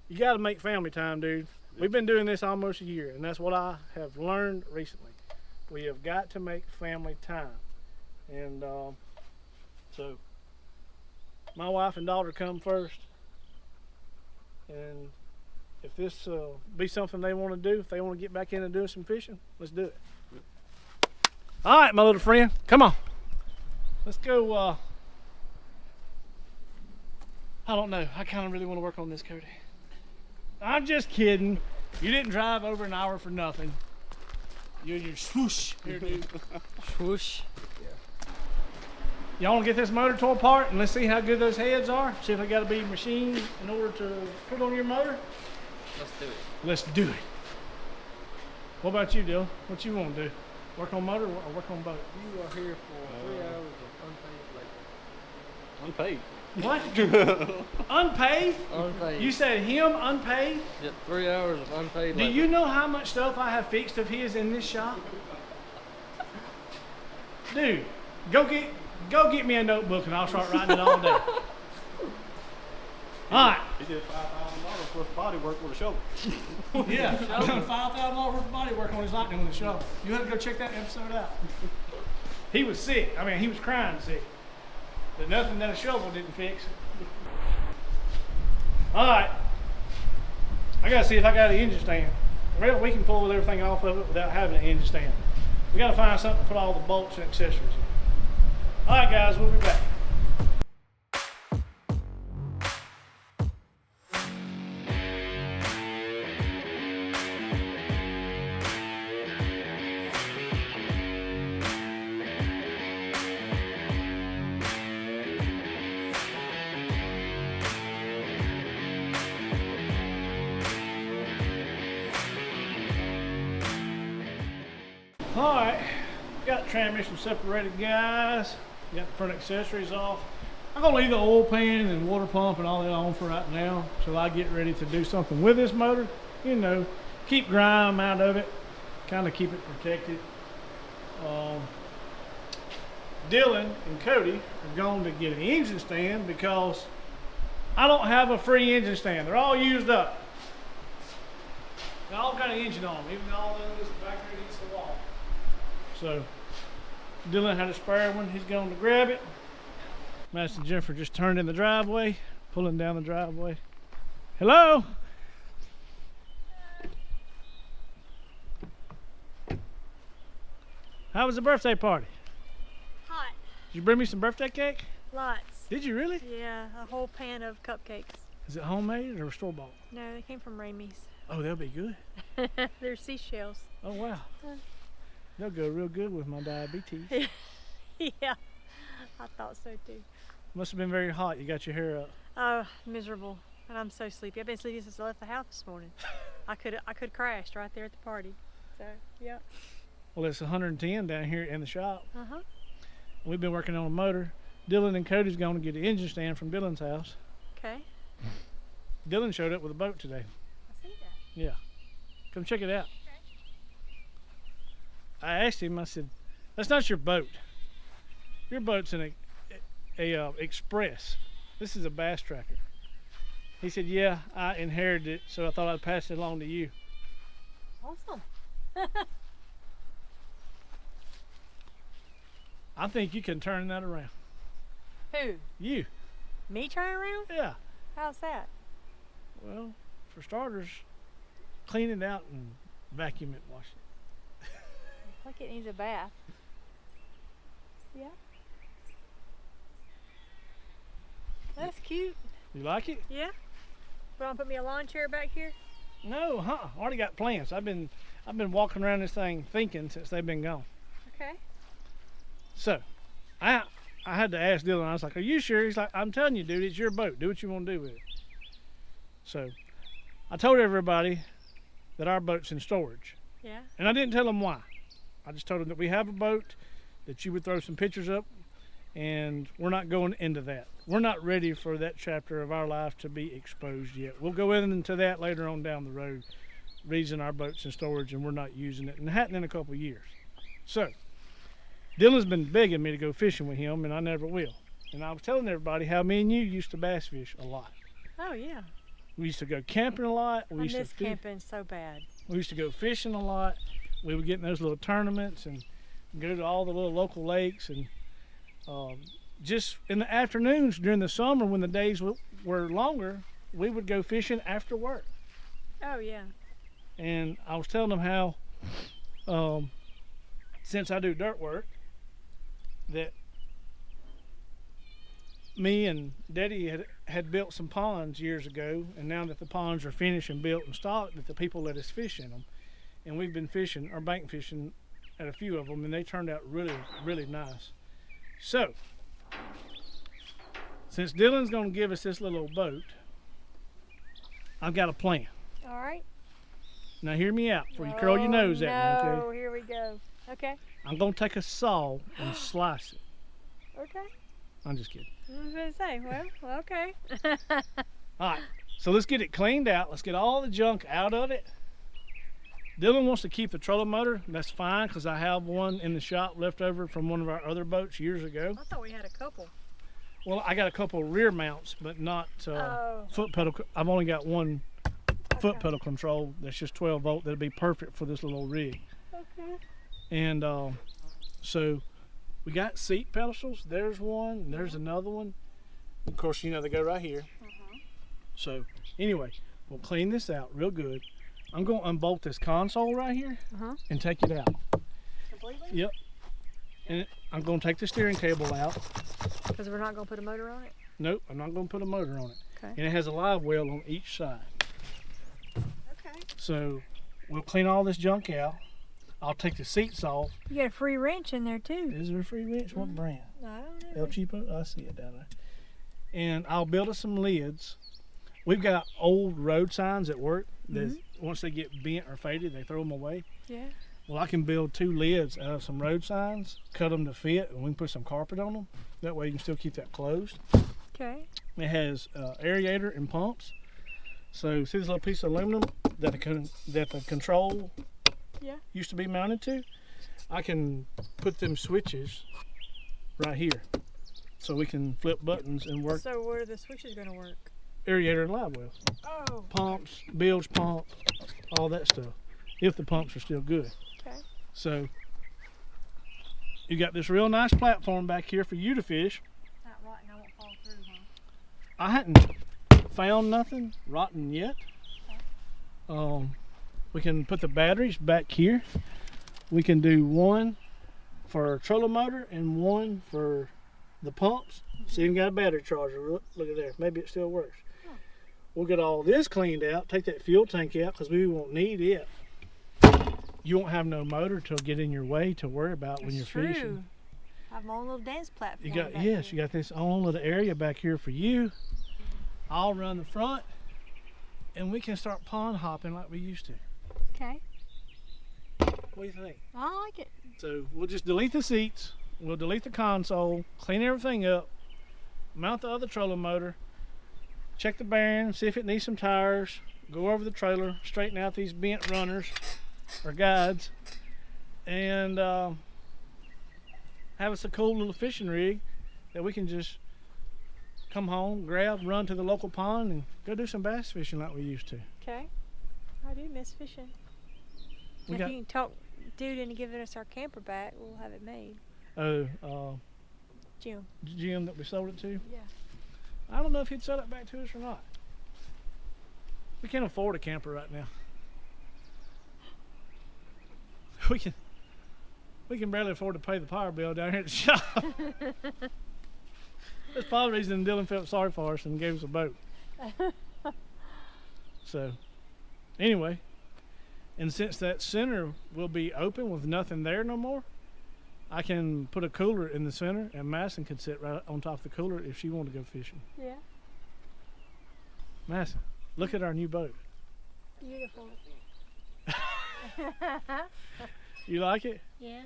[SPEAKER 1] You got to make family time, dude. We've been doing this almost a year, and that's what I have learned recently. We have got to make family time. And So my wife and daughter come first, and if this be something they want to do, if they want to get back into doing some fishing, let's do it. All right, my little friend, come on. Let's go. I don't know. I kind of really want to work on this, Cody. I'm just kidding. You didn't drive over an hour for nothing. You and your swoosh here, dude.
[SPEAKER 4] Swoosh.
[SPEAKER 1] Y'all want to get this motor tore apart and let's see how good those heads are? See if they got to be machined in order to put on your motor?
[SPEAKER 4] Let's do it.
[SPEAKER 1] Let's do it. What about you, Dylan? What you want to do? Work on motor or work on boat?
[SPEAKER 4] You are here for 3 hours of unpaid labor.
[SPEAKER 5] Unpaid.
[SPEAKER 1] What? Unpaid?
[SPEAKER 4] Unpaid.
[SPEAKER 1] You said him unpaid?
[SPEAKER 4] Yep, 3 hours of unpaid
[SPEAKER 1] Do
[SPEAKER 4] labor.
[SPEAKER 1] you know how much stuff I have fixed of his in this shop? Dude, go get me a notebook and I'll start writing it all down. All right.
[SPEAKER 5] He did $5,000 worth of body work with a shovel.
[SPEAKER 1] Yeah, I done $5,000 worth of body work on his lightning with a shovel. You had to go check that episode out. He was sick. I mean, he was crying sick. But nothing that a shovel didn't fix. All right. I gotta see if I got an engine stand. Well, we can pull everything off of it without having an engine stand. We gotta find something to put all the bolts and accessories in. All right, guys, we'll be back. All right, got the transmission separated, guys. Got the front accessories off. I'm gonna leave the oil pan and water pump and all that on for right now till I get ready to do something with this motor. You know, keep grime out of it, kind of keep it protected. Dylan and Cody are going to get an engine stand because I don't have a free engine stand. They're all used up. They all got an engine on them, even though all those back there against the wall. So Dylan had a spare one. He's going to grab it. Master Jennifer just turned in the driveway, pulling down the driveway. Hello? How was the birthday party?
[SPEAKER 2] Hot.
[SPEAKER 1] Did you bring me some birthday cake?
[SPEAKER 2] Lots.
[SPEAKER 1] Did you really?
[SPEAKER 2] Yeah, a whole pan of cupcakes.
[SPEAKER 1] Is it homemade or store-bought?
[SPEAKER 2] No, they came from Ramey's.
[SPEAKER 1] Oh, they'll be good.
[SPEAKER 2] They're seashells.
[SPEAKER 1] Oh, wow. They'll go real good with my diabetes.
[SPEAKER 2] Yeah, I thought so too.
[SPEAKER 1] Must have been very hot. You got your hair up.
[SPEAKER 2] Oh, miserable. And I'm so sleepy. I've been sleepy since I left the house this morning. I could crashed right there at the party. So, yeah.
[SPEAKER 1] Well, it's 110 down here in the shop.
[SPEAKER 2] Uh-huh.
[SPEAKER 1] We've been working on a motor. Dylan and Cody's going to get an engine stand from Dylan's house.
[SPEAKER 2] Okay.
[SPEAKER 1] Dylan showed up with a boat today.
[SPEAKER 2] I see that.
[SPEAKER 1] Yeah. Come check it out. I asked him, I said, that's not your boat. Your boat's an Express. This is a bass tracker. He said, yeah, I inherited it, so I thought I'd pass it along to you.
[SPEAKER 2] Awesome.
[SPEAKER 1] I think you can turn that around.
[SPEAKER 2] Who?
[SPEAKER 1] You.
[SPEAKER 2] Me turn around?
[SPEAKER 1] Yeah.
[SPEAKER 2] How's that?
[SPEAKER 1] Well, for starters, clean it out and vacuum it, wash it.
[SPEAKER 2] Like it needs a bath. Yeah. That's cute.
[SPEAKER 1] You like it?
[SPEAKER 2] Yeah. Want to put me a lawn chair back here?
[SPEAKER 1] No, I already got plans. I've been walking around this thing thinking since they've been gone.
[SPEAKER 2] Okay.
[SPEAKER 1] So, I had to ask Dylan. I was like, "Are you sure?" He's like, "I'm telling you, dude, it's your boat. Do what you want to do with it." So, I told everybody that our boat's in storage,
[SPEAKER 2] Yeah.
[SPEAKER 1] and I didn't tell them why. I just told them that we have a boat, that you would throw some pictures up, and we're not going into that. We're not ready for that chapter of our life to be exposed yet. We'll go into that later on down the road. Reason our boat's in storage and we're not using it, and it hadn't in a couple of years. So, Dylan's been begging me to go fishing with him, and I never will. And I was telling everybody how me and you used to bass fish a lot.
[SPEAKER 2] Oh, yeah.
[SPEAKER 1] We used to go camping a lot.
[SPEAKER 2] I miss camping so bad.
[SPEAKER 1] We used to go fishing a lot. We would get in those little tournaments and go to all the little local lakes. And
[SPEAKER 3] just in the afternoons during the summer when the days were longer, we would go fishing after work.
[SPEAKER 2] Oh yeah.
[SPEAKER 3] And I was telling them how, since I do dirt work, that me and Daddy had built some ponds years ago, and now that the ponds are finished and built and stocked, that the people let us fish in them. And we've been fishing, or bank fishing, at a few of them, and they turned out really, really nice. So, since Dylan's going to give us this little boat, I've got a plan.
[SPEAKER 2] All right.
[SPEAKER 3] Now hear me out before you curl your nose at me,
[SPEAKER 2] No,
[SPEAKER 3] okay?
[SPEAKER 2] here we go. Okay.
[SPEAKER 3] I'm going to take a saw and slice it.
[SPEAKER 2] Okay.
[SPEAKER 3] I'm just kidding.
[SPEAKER 2] I was going to say, well, okay.
[SPEAKER 3] All right, so let's get it cleaned out. Let's get all the junk out of it. Dylan wants to keep the trolling motor. That's fine, because I have one in the shop left over from one of our other boats years ago.
[SPEAKER 2] I thought we had a couple.
[SPEAKER 3] Well, I got a couple rear mounts, but not foot pedal. I've only got one foot pedal control that's just 12 volt. That'd be perfect for this little rig.
[SPEAKER 2] Okay.
[SPEAKER 3] And so we got seat pedestals. There's one, and there's another one. Of course, you know, they go right here. So anyway, we'll clean this out real good. I'm going to unbolt this console right here and take it out.
[SPEAKER 2] Completely?
[SPEAKER 3] Yep. And I'm going to take the steering cable out.
[SPEAKER 2] Because we're not going to put a motor on it?
[SPEAKER 3] Nope, I'm not going to put a motor on it.
[SPEAKER 2] Okay.
[SPEAKER 3] And it has a live well on each side.
[SPEAKER 2] Okay.
[SPEAKER 3] So we'll clean all this junk out. I'll take the seats off.
[SPEAKER 2] You got a free wrench in there too.
[SPEAKER 3] Is there a free wrench? What brand?
[SPEAKER 2] I don't know.
[SPEAKER 3] El Cheapo? I see it down there. And I'll build us some lids. We've got old road signs at work that once they get bent or faded, they throw them away.
[SPEAKER 2] Yeah.
[SPEAKER 3] Well, I can build 2 lids out of some road signs, cut them to fit, and we can put some carpet on them. That way you can still keep that closed.
[SPEAKER 2] Okay.
[SPEAKER 3] It has aerator and pumps. So see this little piece of aluminum that the control used to be mounted to? I can put them switches right here so we can flip buttons and work
[SPEAKER 2] So where are the switches going to work?
[SPEAKER 3] aerator and live wells.
[SPEAKER 2] Oh.
[SPEAKER 3] Pumps, bilge pump, all that stuff, if the pumps are still good.
[SPEAKER 2] Okay.
[SPEAKER 3] So you got this real nice platform back here for you to fish.
[SPEAKER 2] Not rotten, I won't fall through, huh?
[SPEAKER 3] I hadn't found nothing rotten yet. We can put the batteries back here. We can do one for a trolling motor and one for the pumps. So you got a battery charger. Look at there. Maybe it still works. We'll get all this cleaned out. Take that fuel tank out because we won't need it. You won't have no motor to get in your way to worry about when you're fishing.
[SPEAKER 2] I have my own little dance platform.
[SPEAKER 3] You got you got this own little area back here for you. I'll run the front, and we can start pond hopping like we used to.
[SPEAKER 2] Okay.
[SPEAKER 3] What do you think?
[SPEAKER 2] I like it.
[SPEAKER 3] So we'll just delete the seats. We'll delete the console, clean everything up, mount the other trolling motor, check the bearings, see if it needs some tires, go over the trailer, straighten out these bent runners or guides, and have us a cool little fishing rig that we can just come home, grab, run to the local pond, and go do some bass fishing like we used to.
[SPEAKER 2] Okay. I do miss fishing.
[SPEAKER 3] We
[SPEAKER 2] If
[SPEAKER 3] got
[SPEAKER 2] you can talk dude into giving us our camper back, we'll have it made. Jim.
[SPEAKER 3] Jim that we sold it to.
[SPEAKER 2] Yeah.
[SPEAKER 3] I don't know if he'd sell it back to us or not. We can't afford a camper right now. We can barely afford to pay the power bill down here at the shop. That's probably the reason Dylan felt sorry for us and gave us a boat. So, anyway, and since that center will be open with nothing there no more, I can put a cooler in the center, and Madison can sit right on top of the cooler if she wanted to go fishing.
[SPEAKER 2] Yeah.
[SPEAKER 3] Madison, look at our new boat.
[SPEAKER 2] Beautiful.
[SPEAKER 3] You like it?
[SPEAKER 2] Yeah.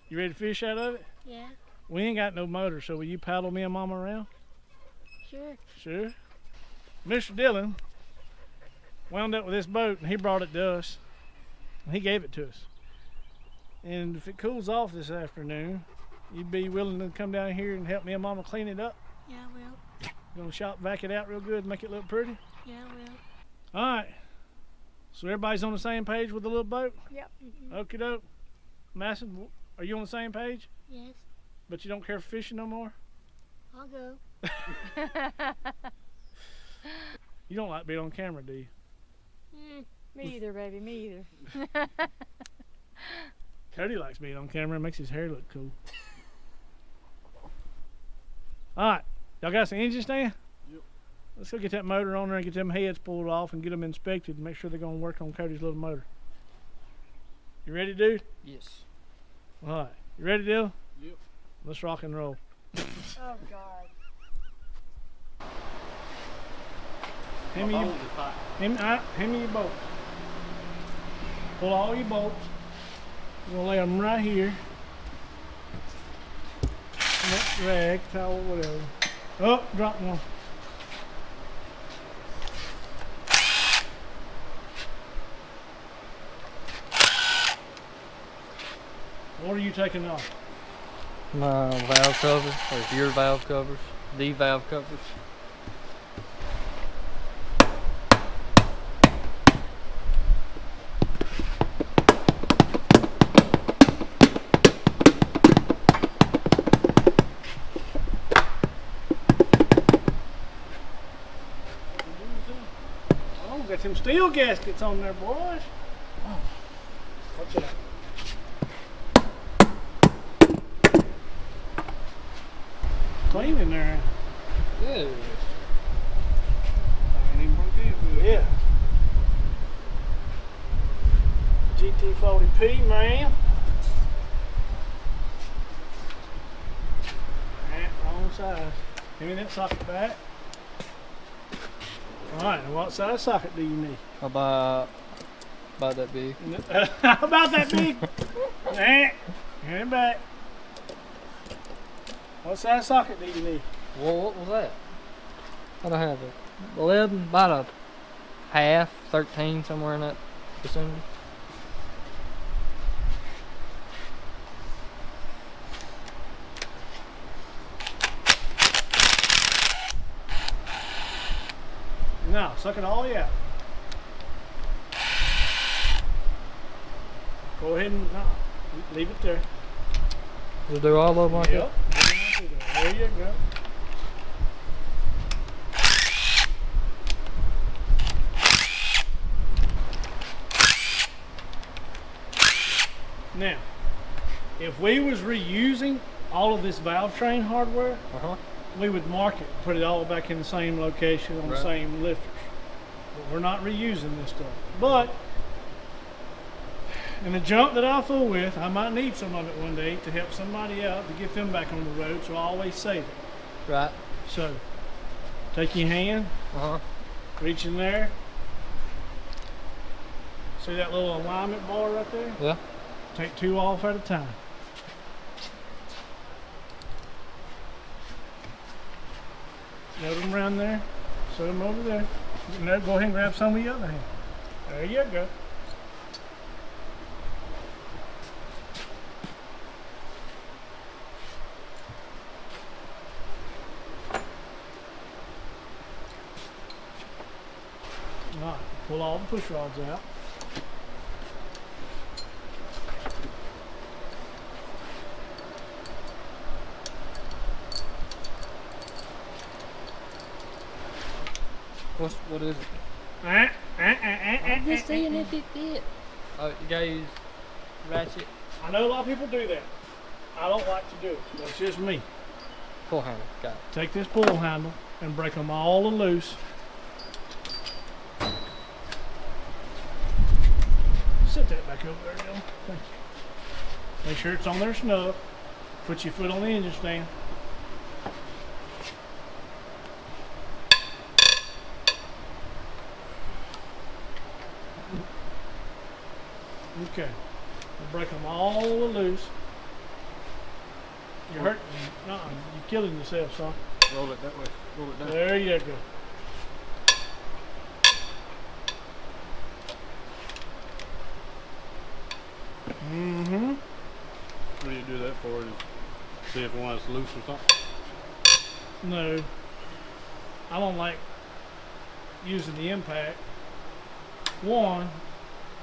[SPEAKER 3] You ready to fish out of it?
[SPEAKER 2] Yeah.
[SPEAKER 3] We ain't got no motor, so will you paddle me and Mama around?
[SPEAKER 2] Sure.
[SPEAKER 3] Sure. Mr. Dillon wound up with this boat, and he brought it to us, and he gave it to us. And if it cools off this afternoon, you'd be willing to come down here and help me and Mama clean it up?
[SPEAKER 2] Yeah, I will.
[SPEAKER 3] Gonna shop vac it out real good, make it look pretty?
[SPEAKER 2] Yeah, I will.
[SPEAKER 3] All right. So everybody's on the same page with the little boat?
[SPEAKER 2] Yep.
[SPEAKER 3] Okie doke. Madison, are you on the same page?
[SPEAKER 2] Yes.
[SPEAKER 3] But you don't care for fishing no more?
[SPEAKER 2] I'll go.
[SPEAKER 1] You don't like being on camera, do you?
[SPEAKER 2] Me either, baby. Me either.
[SPEAKER 1] Cody likes being on camera. It makes his hair look cool. All right. Y'all got some engine stand?
[SPEAKER 5] Yep.
[SPEAKER 1] Let's go get that motor on there and get them heads pulled off and get them inspected and make sure they're going to work on Cody's little motor. You ready, dude?
[SPEAKER 4] Yes.
[SPEAKER 1] All right. You ready, Dylan?
[SPEAKER 5] Yep.
[SPEAKER 1] Let's rock and roll.
[SPEAKER 2] Oh, God.
[SPEAKER 1] Hand me,
[SPEAKER 5] My
[SPEAKER 1] your,
[SPEAKER 5] phone is hot.
[SPEAKER 1] hand me your bolts. Pull all your bolts. We're going to lay them right here. That rag, towel, whatever. Oh, drop one. What are you taking off?
[SPEAKER 4] My valve cover, or your valve covers, the valve covers.
[SPEAKER 1] Oh, got some steel gaskets on there, boys. Oh, watch it out. Clean in there.
[SPEAKER 4] Yeah.
[SPEAKER 5] I ain't even broke in.
[SPEAKER 1] Yeah. GT40P, man. Alright, wrong size. Give me that socket back. Alright, and what size socket do you need?
[SPEAKER 4] About that big.
[SPEAKER 1] How about that big? Alright, hand it back. What size socket do you need?
[SPEAKER 4] Well, what was that? I don't have it. 11, about a half, 13, somewhere in that vicinity.
[SPEAKER 1] No, suck it all out. Go ahead and leave it there.
[SPEAKER 4] We'll do all of them like
[SPEAKER 1] Yep. There you go. Now, if we was reusing all of this valve train hardware,
[SPEAKER 4] that? Uh huh.
[SPEAKER 1] we would mark it, put it all back in the same location on the
[SPEAKER 4] Right.
[SPEAKER 1] same lifters. But we're not reusing this stuff. But in the junk that I fool with, I might need some of it one day to help somebody out to get them back on the road, so I always save it.
[SPEAKER 4] Right.
[SPEAKER 1] So, take your hand,
[SPEAKER 4] Uh huh.
[SPEAKER 1] reach in there. See that little alignment bar right there?
[SPEAKER 4] Yeah.
[SPEAKER 1] Take two off at a time. Load them around there. Set them over there. Now go ahead and grab some with your other hand. There you go. All right, pull all the push rods out.
[SPEAKER 4] What is it?
[SPEAKER 2] I'm just seeing if it fit.
[SPEAKER 4] Oh, you gotta use ratchet
[SPEAKER 1] I know a lot of people do that. I don't like to do it. That's just me.
[SPEAKER 4] pull handle. Got it.
[SPEAKER 1] Take this pull handle and break them all loose. Set that back over there, Dylan. Thank you. Make sure it's on there snug. Put your foot on the engine stand. Okay. Break them all loose. You're hurting. You're killing yourself, son.
[SPEAKER 5] Roll it that way. Roll it down.
[SPEAKER 1] There you go. Mm-hmm.
[SPEAKER 5] What do you do that for? Is see if one is loose or something?
[SPEAKER 1] No. I don't like using the impact. One,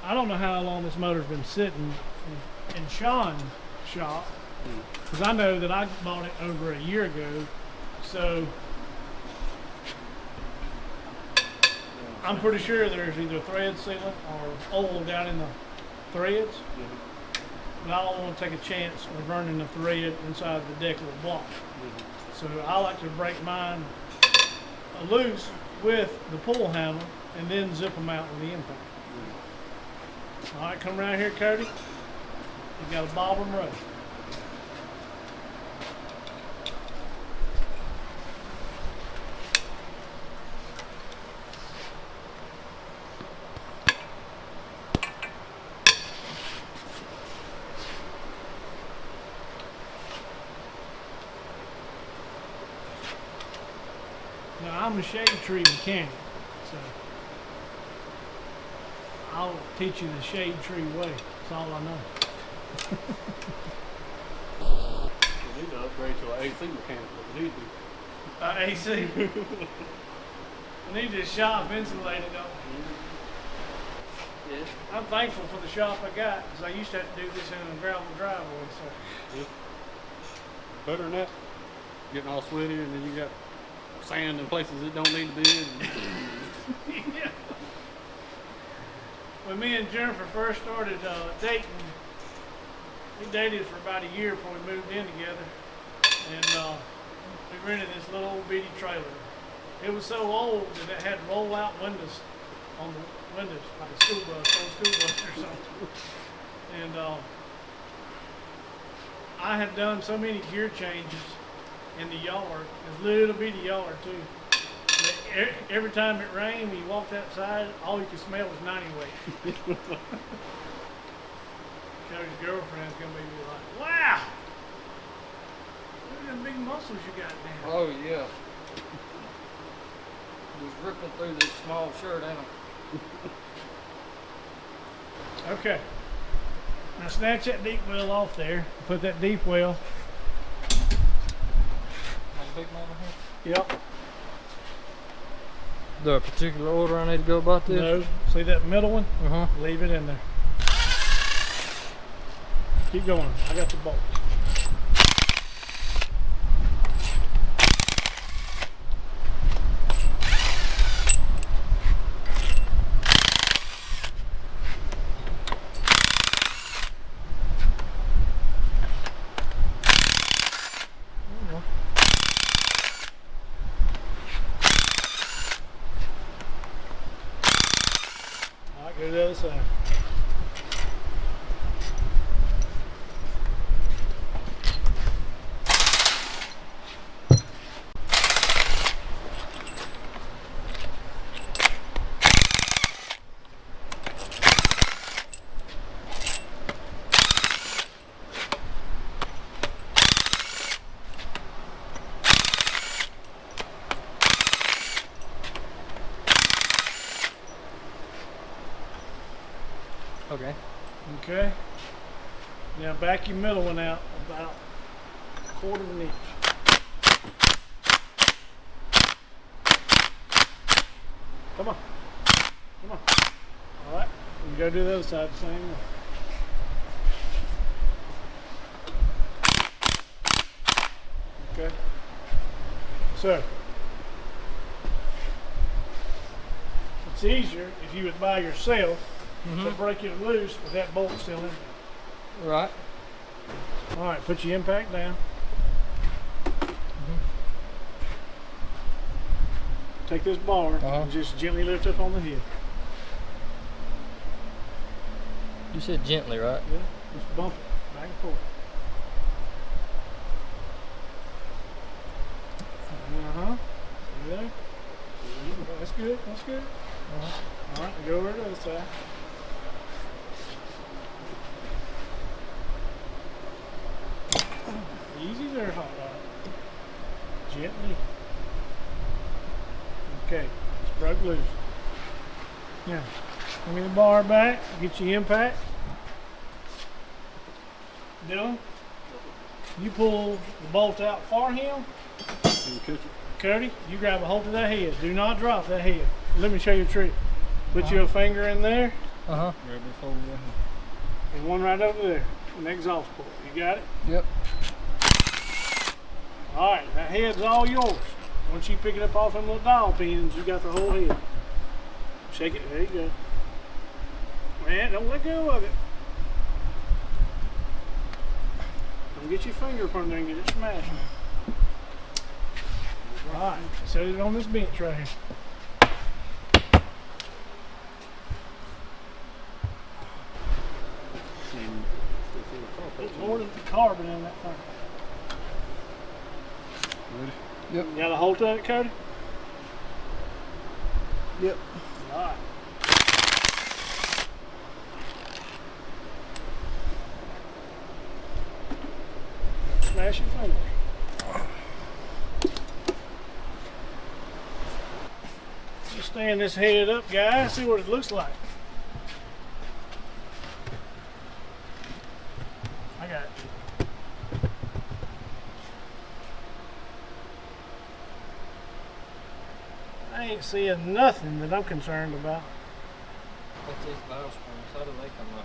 [SPEAKER 1] I don't know how long this motor's been sitting in Sean's shop. Because I know that I bought it over a year ago. So I'm pretty sure there's either thread sealant or oil down in the threads. But I don't want to take a chance of burning the thread inside the deck of the block. So I like to break mine loose with the pull handle and then zip them out with the impact. All right, come around here, Cody. You got a bob and row. Now I'm a shade tree mechanic, so I'll teach you the shade tree way. That's all I know.
[SPEAKER 5] We need to upgrade to an AC mechanic. We need to.
[SPEAKER 1] AC. I need this shop insulated, don't
[SPEAKER 5] Yeah.
[SPEAKER 1] I? I'm thankful for the shop I got, because I used to have to do this in a gravel driveway. So
[SPEAKER 5] Better than that. Getting all sweaty and then you got sand in places it don't need to be in.
[SPEAKER 1] yeah. When me and Jennifer first started dating, we dated for about a year before we moved in together, and we rented this little old bitty trailer. It was so old that it had roll-out windows on the windows, like a school bus, old school bus or something. And I had done so many gear changes in the yard, this little bitty yard too. Every time it rained, when you walked outside, all you could smell was 90 weight. Cody's girlfriend's gonna be like, wow! Look at them big muscles you got now.
[SPEAKER 4] Oh yeah. Just ripping through this small shirt, ain't it?
[SPEAKER 1] Okay. Now snatch that deep well off there. Put that deep well.
[SPEAKER 4] Big man here.
[SPEAKER 1] Yep.
[SPEAKER 4] Is there a particular order I need to go about this?
[SPEAKER 1] No. See that middle one?
[SPEAKER 4] Uh-huh.
[SPEAKER 1] Leave it in there. Keep going. I got the bolts. Alright, go to the other side.
[SPEAKER 4] Okay.
[SPEAKER 1] Okay. Now back your middle one out about a quarter of an inch. Come on. Come on. All right. You go do the other side the same way. Okay. So it's easier if you was by yourself to break it loose with that bolt still in there.
[SPEAKER 4] Right.
[SPEAKER 1] All right, put your impact down. Take this bar and just gently lift up on the head.
[SPEAKER 4] You said gently, right?
[SPEAKER 1] Yeah, just bump it back and forth. See there? That's good, that's good. All right, go over to the other side. Easy there, hot rod. Gently. Okay, it's broke loose. Now, give me the bar back, get your impact. Dylan, you pull the bolt out for him. Cody, you grab a hold of that head. Do not drop that head. Let me show you a trick. Put your finger in there.
[SPEAKER 4] Uh-huh.
[SPEAKER 5] Grab this over there.
[SPEAKER 1] And one right over there. An exhaust port. You got it?
[SPEAKER 4] Yep.
[SPEAKER 1] All right, that head's all yours. Once you pick it up off them little dial pins, you got the whole head. Shake it. There you go. Man, don't let go of it. Don't get your finger up on there and get it smashed. All right, set it on this bench right here. There's more than carbon in that thing.
[SPEAKER 5] Ready?
[SPEAKER 4] Yep.
[SPEAKER 1] You got a hold of it, Cody?
[SPEAKER 4] Yep.
[SPEAKER 1] All right. Smash your fingers. Just stand this head up, guys. See what it looks like. I got it. I ain't seeing nothing that I'm concerned about.
[SPEAKER 4] What's these valve springs? How do they come up?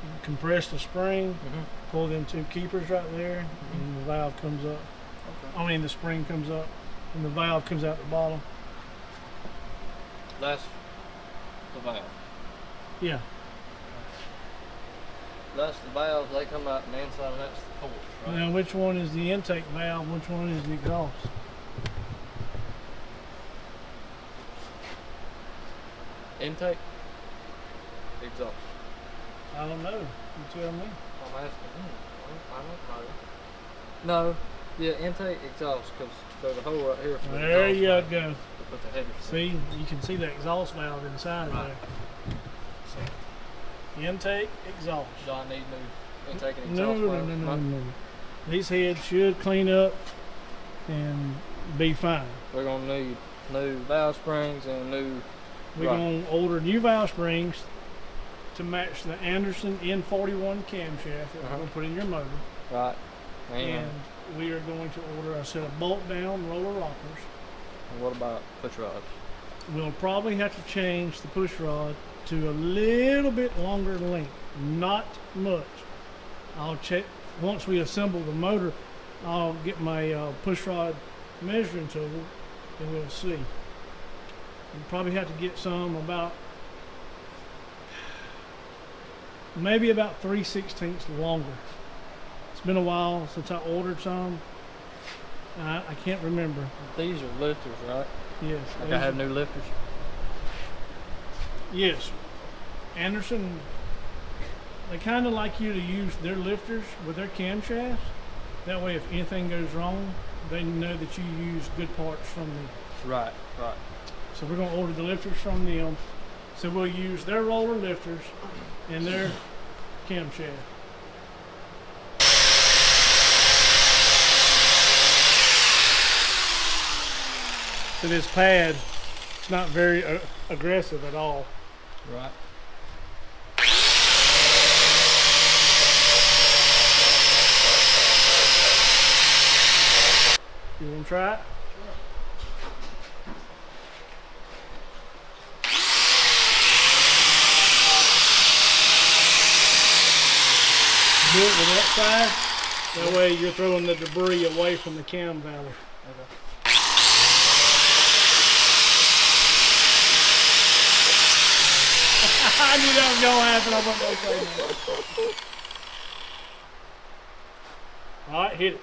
[SPEAKER 1] You compress the spring,
[SPEAKER 4] Mm-hmm.
[SPEAKER 1] pull them two keepers right there, and the valve comes up.
[SPEAKER 4] Okay.
[SPEAKER 1] I mean, the spring comes up, and the valve comes out the bottom.
[SPEAKER 4] That's the valve.
[SPEAKER 1] Yeah.
[SPEAKER 4] That's the valves. They come out, and the inside of that's the ports, right?
[SPEAKER 1] Now, which one is the intake valve? Which one is the exhaust?
[SPEAKER 4] Intake. Exhaust.
[SPEAKER 1] I don't know. You tell me.
[SPEAKER 4] I'm asking him. I don't know. No. Yeah, intake, exhaust, because there's a hole right here for the
[SPEAKER 1] There
[SPEAKER 4] exhaust
[SPEAKER 1] you
[SPEAKER 4] valve
[SPEAKER 1] go.
[SPEAKER 4] to put the headers in.
[SPEAKER 1] See, you can see the exhaust valve inside
[SPEAKER 4] Right.
[SPEAKER 1] there. So, intake, exhaust.
[SPEAKER 4] Do I need new intake and
[SPEAKER 1] No,
[SPEAKER 4] exhaust
[SPEAKER 1] no,
[SPEAKER 4] valves?
[SPEAKER 1] no, no, no. These heads should clean up and be fine.
[SPEAKER 4] We're going to need new valve springs and new...
[SPEAKER 1] We're going to order new valve springs to match the Anderson N41 camshaft that we're going to put in your motor.
[SPEAKER 4] Right.
[SPEAKER 1] And we are going to order a set of bolt-down roller rockers.
[SPEAKER 4] And what about push rods?
[SPEAKER 1] We'll probably have to change the push rod to a little bit longer length, not much. I'll check once we assemble the motor. I'll get my push rod measuring tool, and we'll see. We'll probably have to get some about maybe about 3/16 longer. It's been a while since I ordered some. I can't remember.
[SPEAKER 4] These are lifters, right?
[SPEAKER 1] Yes.
[SPEAKER 4] Like I have new lifters.
[SPEAKER 1] Yes. Anderson, they kind of like you to use their lifters with their camshafts. That way, if anything goes wrong, they know that you use good parts from them.
[SPEAKER 4] Right, right.
[SPEAKER 1] So we're going to order the lifters from them. So we'll use their roller lifters and their camshaft. So this pad, it's not very aggressive at all.
[SPEAKER 4] Right.
[SPEAKER 1] You want to try it? Do it with that side. That way you're throwing the debris away from the cam valve.
[SPEAKER 4] Okay.
[SPEAKER 1] I knew that was going to happen. I wasn't going to say that. All right, hit it.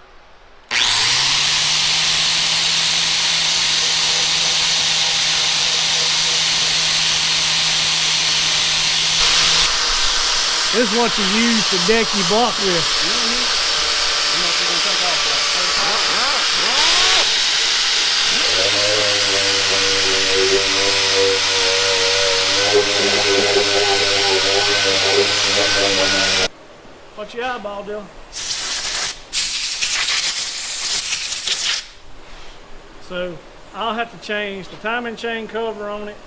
[SPEAKER 1] This is what you use to deck your block with. What's your eyeball doing? So I'll have to change the timing chain cover on it.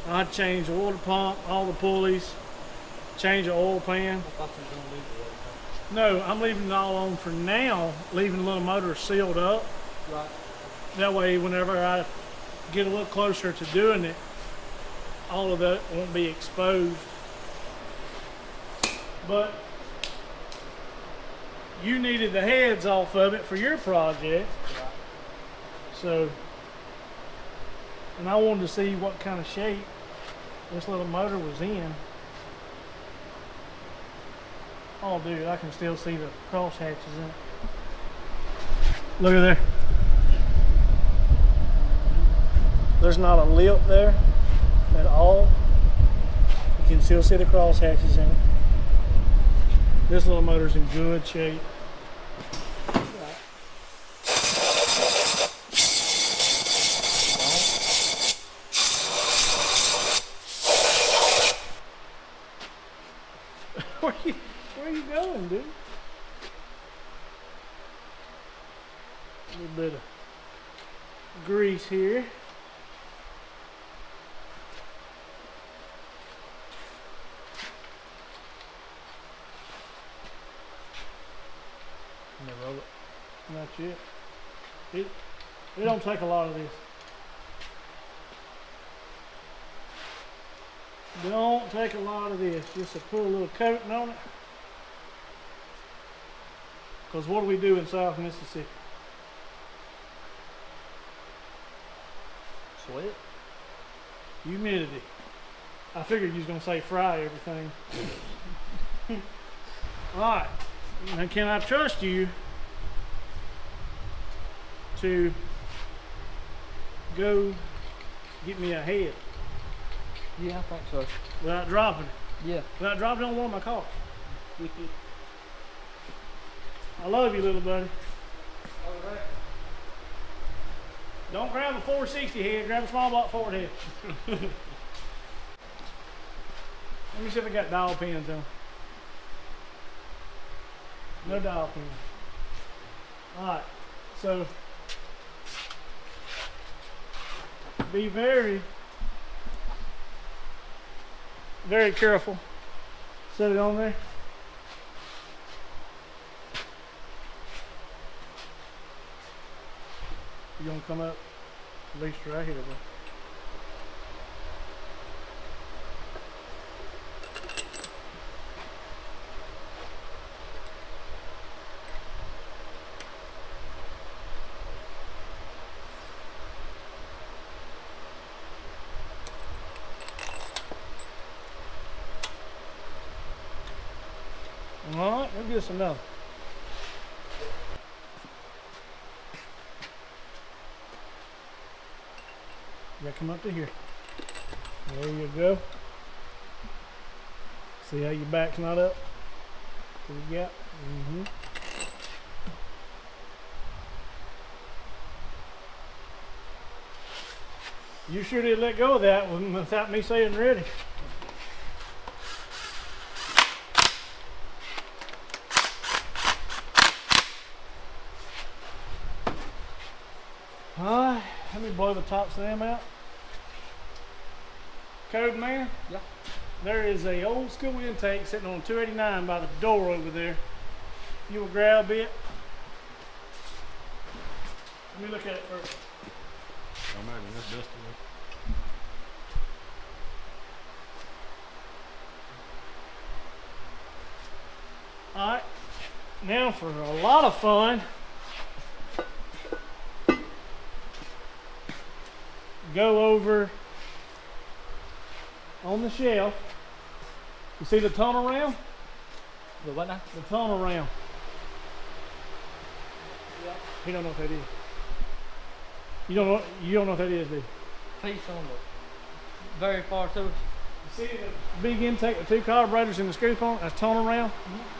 [SPEAKER 1] I'll have to change the water pump, all the pulleys, change the oil pan.
[SPEAKER 4] I thought you were going to leave it like
[SPEAKER 1] No, I'm leaving it all on for now, leaving the little motor sealed up.
[SPEAKER 4] that. Right.
[SPEAKER 1] That way, whenever I get a little closer to doing it, all of that won't be exposed. But you needed the heads off of it for your project. So, and I wanted to see what kind of shape this little motor was in. Oh, dude, I can still see the cross hatches in it. Look at there. There's not a lip there at all. You can still see the cross hatches in it. This little motor's in good shape. Where are you going, dude? A little bit of grease here. And then roll it. And that's it. It don't take a lot of this. Don't take a lot of this. Just to put a little coating on it. Because what do we do in South Mississippi?
[SPEAKER 4] Sweat.
[SPEAKER 1] Humidity. I figured you was gonna say fry everything. Alright. Now can I trust you to go get me a head
[SPEAKER 4] Yeah, I think so.
[SPEAKER 1] without dropping it?
[SPEAKER 4] Yeah.
[SPEAKER 1] Without dropping it on one of my cars. I love you, little buddy. Don't grab a 460 head, grab a small block Ford head. Let me see if I got dial pins on. No dial pins. Alright, so be very, very careful. Set it on there. You gonna come up at least right here, bro. All right, we'll get some now. Yeah, come up to here. There you go. See how your back's not up? See what you got? You sure did let go of that one without me saying ready. Alright, let me blow the tops of them out. Code man?
[SPEAKER 4] Yeah.
[SPEAKER 1] There is a old school intake sitting on 289 by the door over there. You will grab it. Let me look at it first.
[SPEAKER 5] Oh man, that's dusty.
[SPEAKER 1] Alright, now for a lot of fun, go over on the shelf. You see the tunnel ram?
[SPEAKER 4] The what now?
[SPEAKER 1] The tunnel ram. He don't know what that is. You don't know what that is, do you?
[SPEAKER 4] Piece on the very far to us.
[SPEAKER 1] You see the big intake with two carburetors and the scoop on it? That's tunnel ram.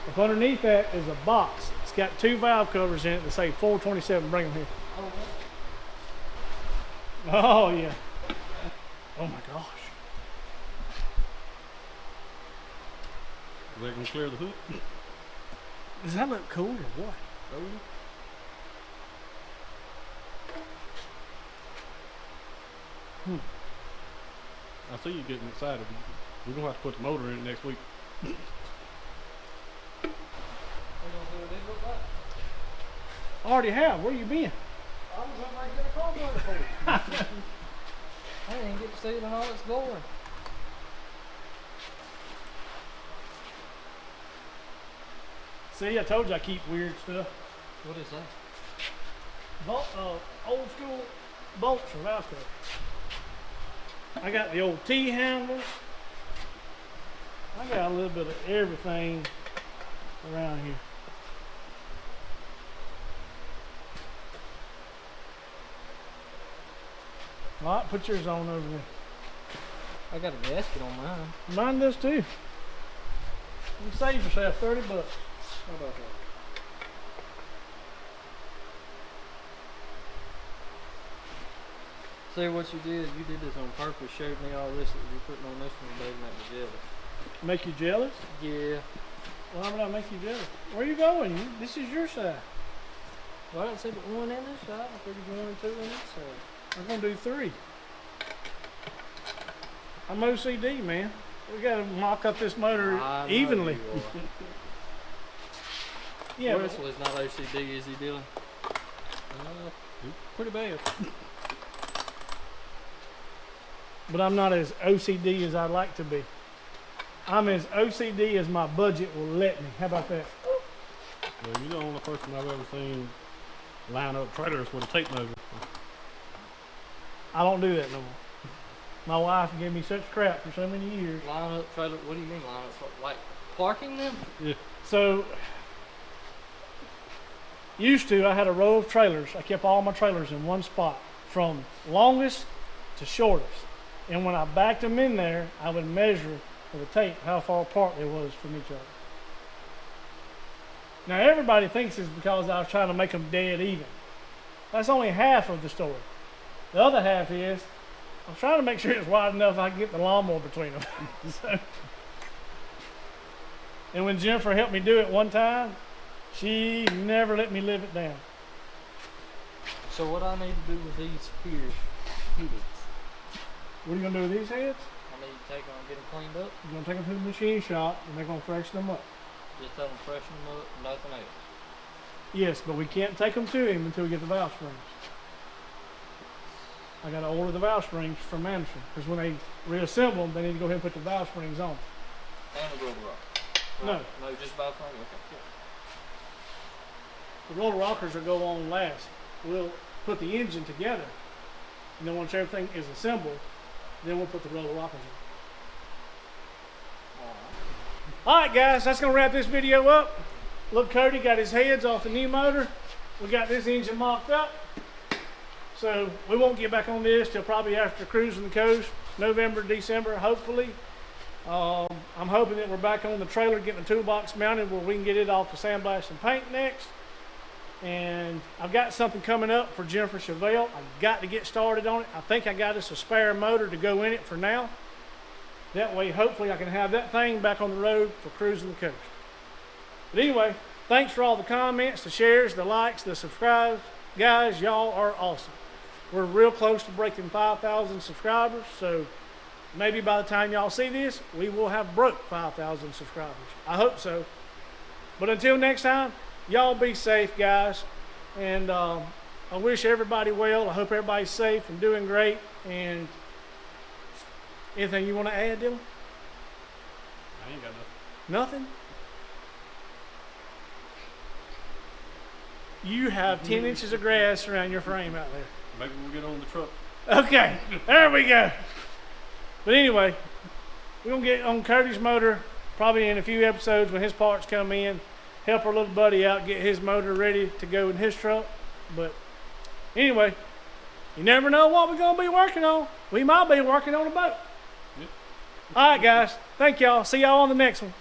[SPEAKER 1] Up underneath that is a box. It's got two valve covers in it that say 427. Bring them here. Oh yeah. Oh my gosh.
[SPEAKER 5] Is that gonna clear the hook?
[SPEAKER 1] Does that look cool or what?
[SPEAKER 5] Oh. I see you getting excited. We're gonna have to put the motor in it next week.
[SPEAKER 1] I already have. Where you been?
[SPEAKER 4] I was up there to get a carburetor for you. I didn't get to see it in all its glory.
[SPEAKER 1] See, I told you I keep weird stuff.
[SPEAKER 4] What is that?
[SPEAKER 1] Old school bolts from Valco. I got the old T-handles. I got a little bit of everything around here. All right, put yours on over there.
[SPEAKER 4] I got a gasket on mine.
[SPEAKER 1] Mine does too. You save yourself $30.
[SPEAKER 4] How about that? See what you did? You did this on purpose. Showed me all this that you're putting on this one, baby, make me jealous.
[SPEAKER 1] Make you jealous?
[SPEAKER 4] Yeah.
[SPEAKER 1] Why would I make you jealous? Where are you going? This is your side.
[SPEAKER 4] Well, I didn't say but one in this side. I figured 1 and 2 in this side.
[SPEAKER 1] I'm gonna do 3. I'm OCD, man. We gotta mock up this motor
[SPEAKER 4] I know
[SPEAKER 1] evenly.
[SPEAKER 4] you are.
[SPEAKER 1] Yeah,
[SPEAKER 4] Russell is not OCD, is he, Dylan?
[SPEAKER 5] Pretty bad.
[SPEAKER 1] but I'm not as OCD as I'd like to be. I'm as OCD as my budget will let me. How about that?
[SPEAKER 5] Well, you're the only person I've ever seen line up trailers with a tape measure.
[SPEAKER 1] I don't do that no more. My wife gave me such crap for so many years.
[SPEAKER 4] Line up trailer. What do you mean line up? Like parking them?
[SPEAKER 5] Yeah.
[SPEAKER 1] So, used to, I had a row of trailers. I kept all my trailers in one spot, from longest to shortest. And when I backed them in there, I would measure with a tape how far apart they was from each other. Now everybody thinks it's because I was trying to make them dead even. That's only half of the story. The other half is I'm trying to make sure it's wide enough I can get the lawnmower between them. So, and when Jennifer helped me do it one time, she never let me live it down.
[SPEAKER 4] So what I need to do with these here heaters?
[SPEAKER 1] What are you gonna do with these heads?
[SPEAKER 4] I need to take them and get them cleaned up.
[SPEAKER 1] You're gonna take them to the machine shop and they're gonna freshen them up.
[SPEAKER 4] Just tell them freshen them up, nothing else.
[SPEAKER 1] Yes, but we can't take them to him until we get the valve springs. I gotta order the valve springs from Anderson because when they reassemble them, they need to go ahead and put the valve springs on.
[SPEAKER 4] And the rubber rock.
[SPEAKER 1] No.
[SPEAKER 4] No, just valve spring? Okay.
[SPEAKER 1] The roller rockers will go on last. We'll put the engine together, and then once everything is assembled, then we'll put the roller rockers on. Alright guys, that's gonna wrap this video up. Look, Cody got his heads off the new motor. We got this engine mocked up. So we won't get back on this till probably after cruising the coast, November, December, hopefully. I'm hoping that we're back on the trailer getting the toolbox mounted where we can get it off the sandblast and paint next. And I've got something coming up for Jennifer Chevelle. I've got to get started on it. I think I got us a spare motor to go in it for now. That way, hopefully I can have that thing back on the road for cruising the coast. But anyway, thanks for all the comments, the shares, the likes, the subscribes. Guys, y'all are awesome. We're real close to breaking 5,000 subscribers, so maybe by the time y'all see this, we will have broke 5,000 subscribers. I hope so. But until next time, y'all be safe, guys. And I wish everybody well. I hope everybody's safe and doing great. And anything you want to add, Dylan?
[SPEAKER 5] I ain't got
[SPEAKER 1] Nothing?
[SPEAKER 5] nothing.
[SPEAKER 1] You have 10 inches of grass around your frame out there.
[SPEAKER 5] Maybe we'll get on the truck.
[SPEAKER 1] Okay, there we go. But anyway, we're going to get on Cody's motor probably in a few episodes when his parts come in. Help our little buddy out, get his motor ready to go in his truck. But anyway, you never know what we're going to be working on. We might be working on a boat.
[SPEAKER 5] Yep.
[SPEAKER 1] All right, guys. Thank y'all. See y'all on the next one.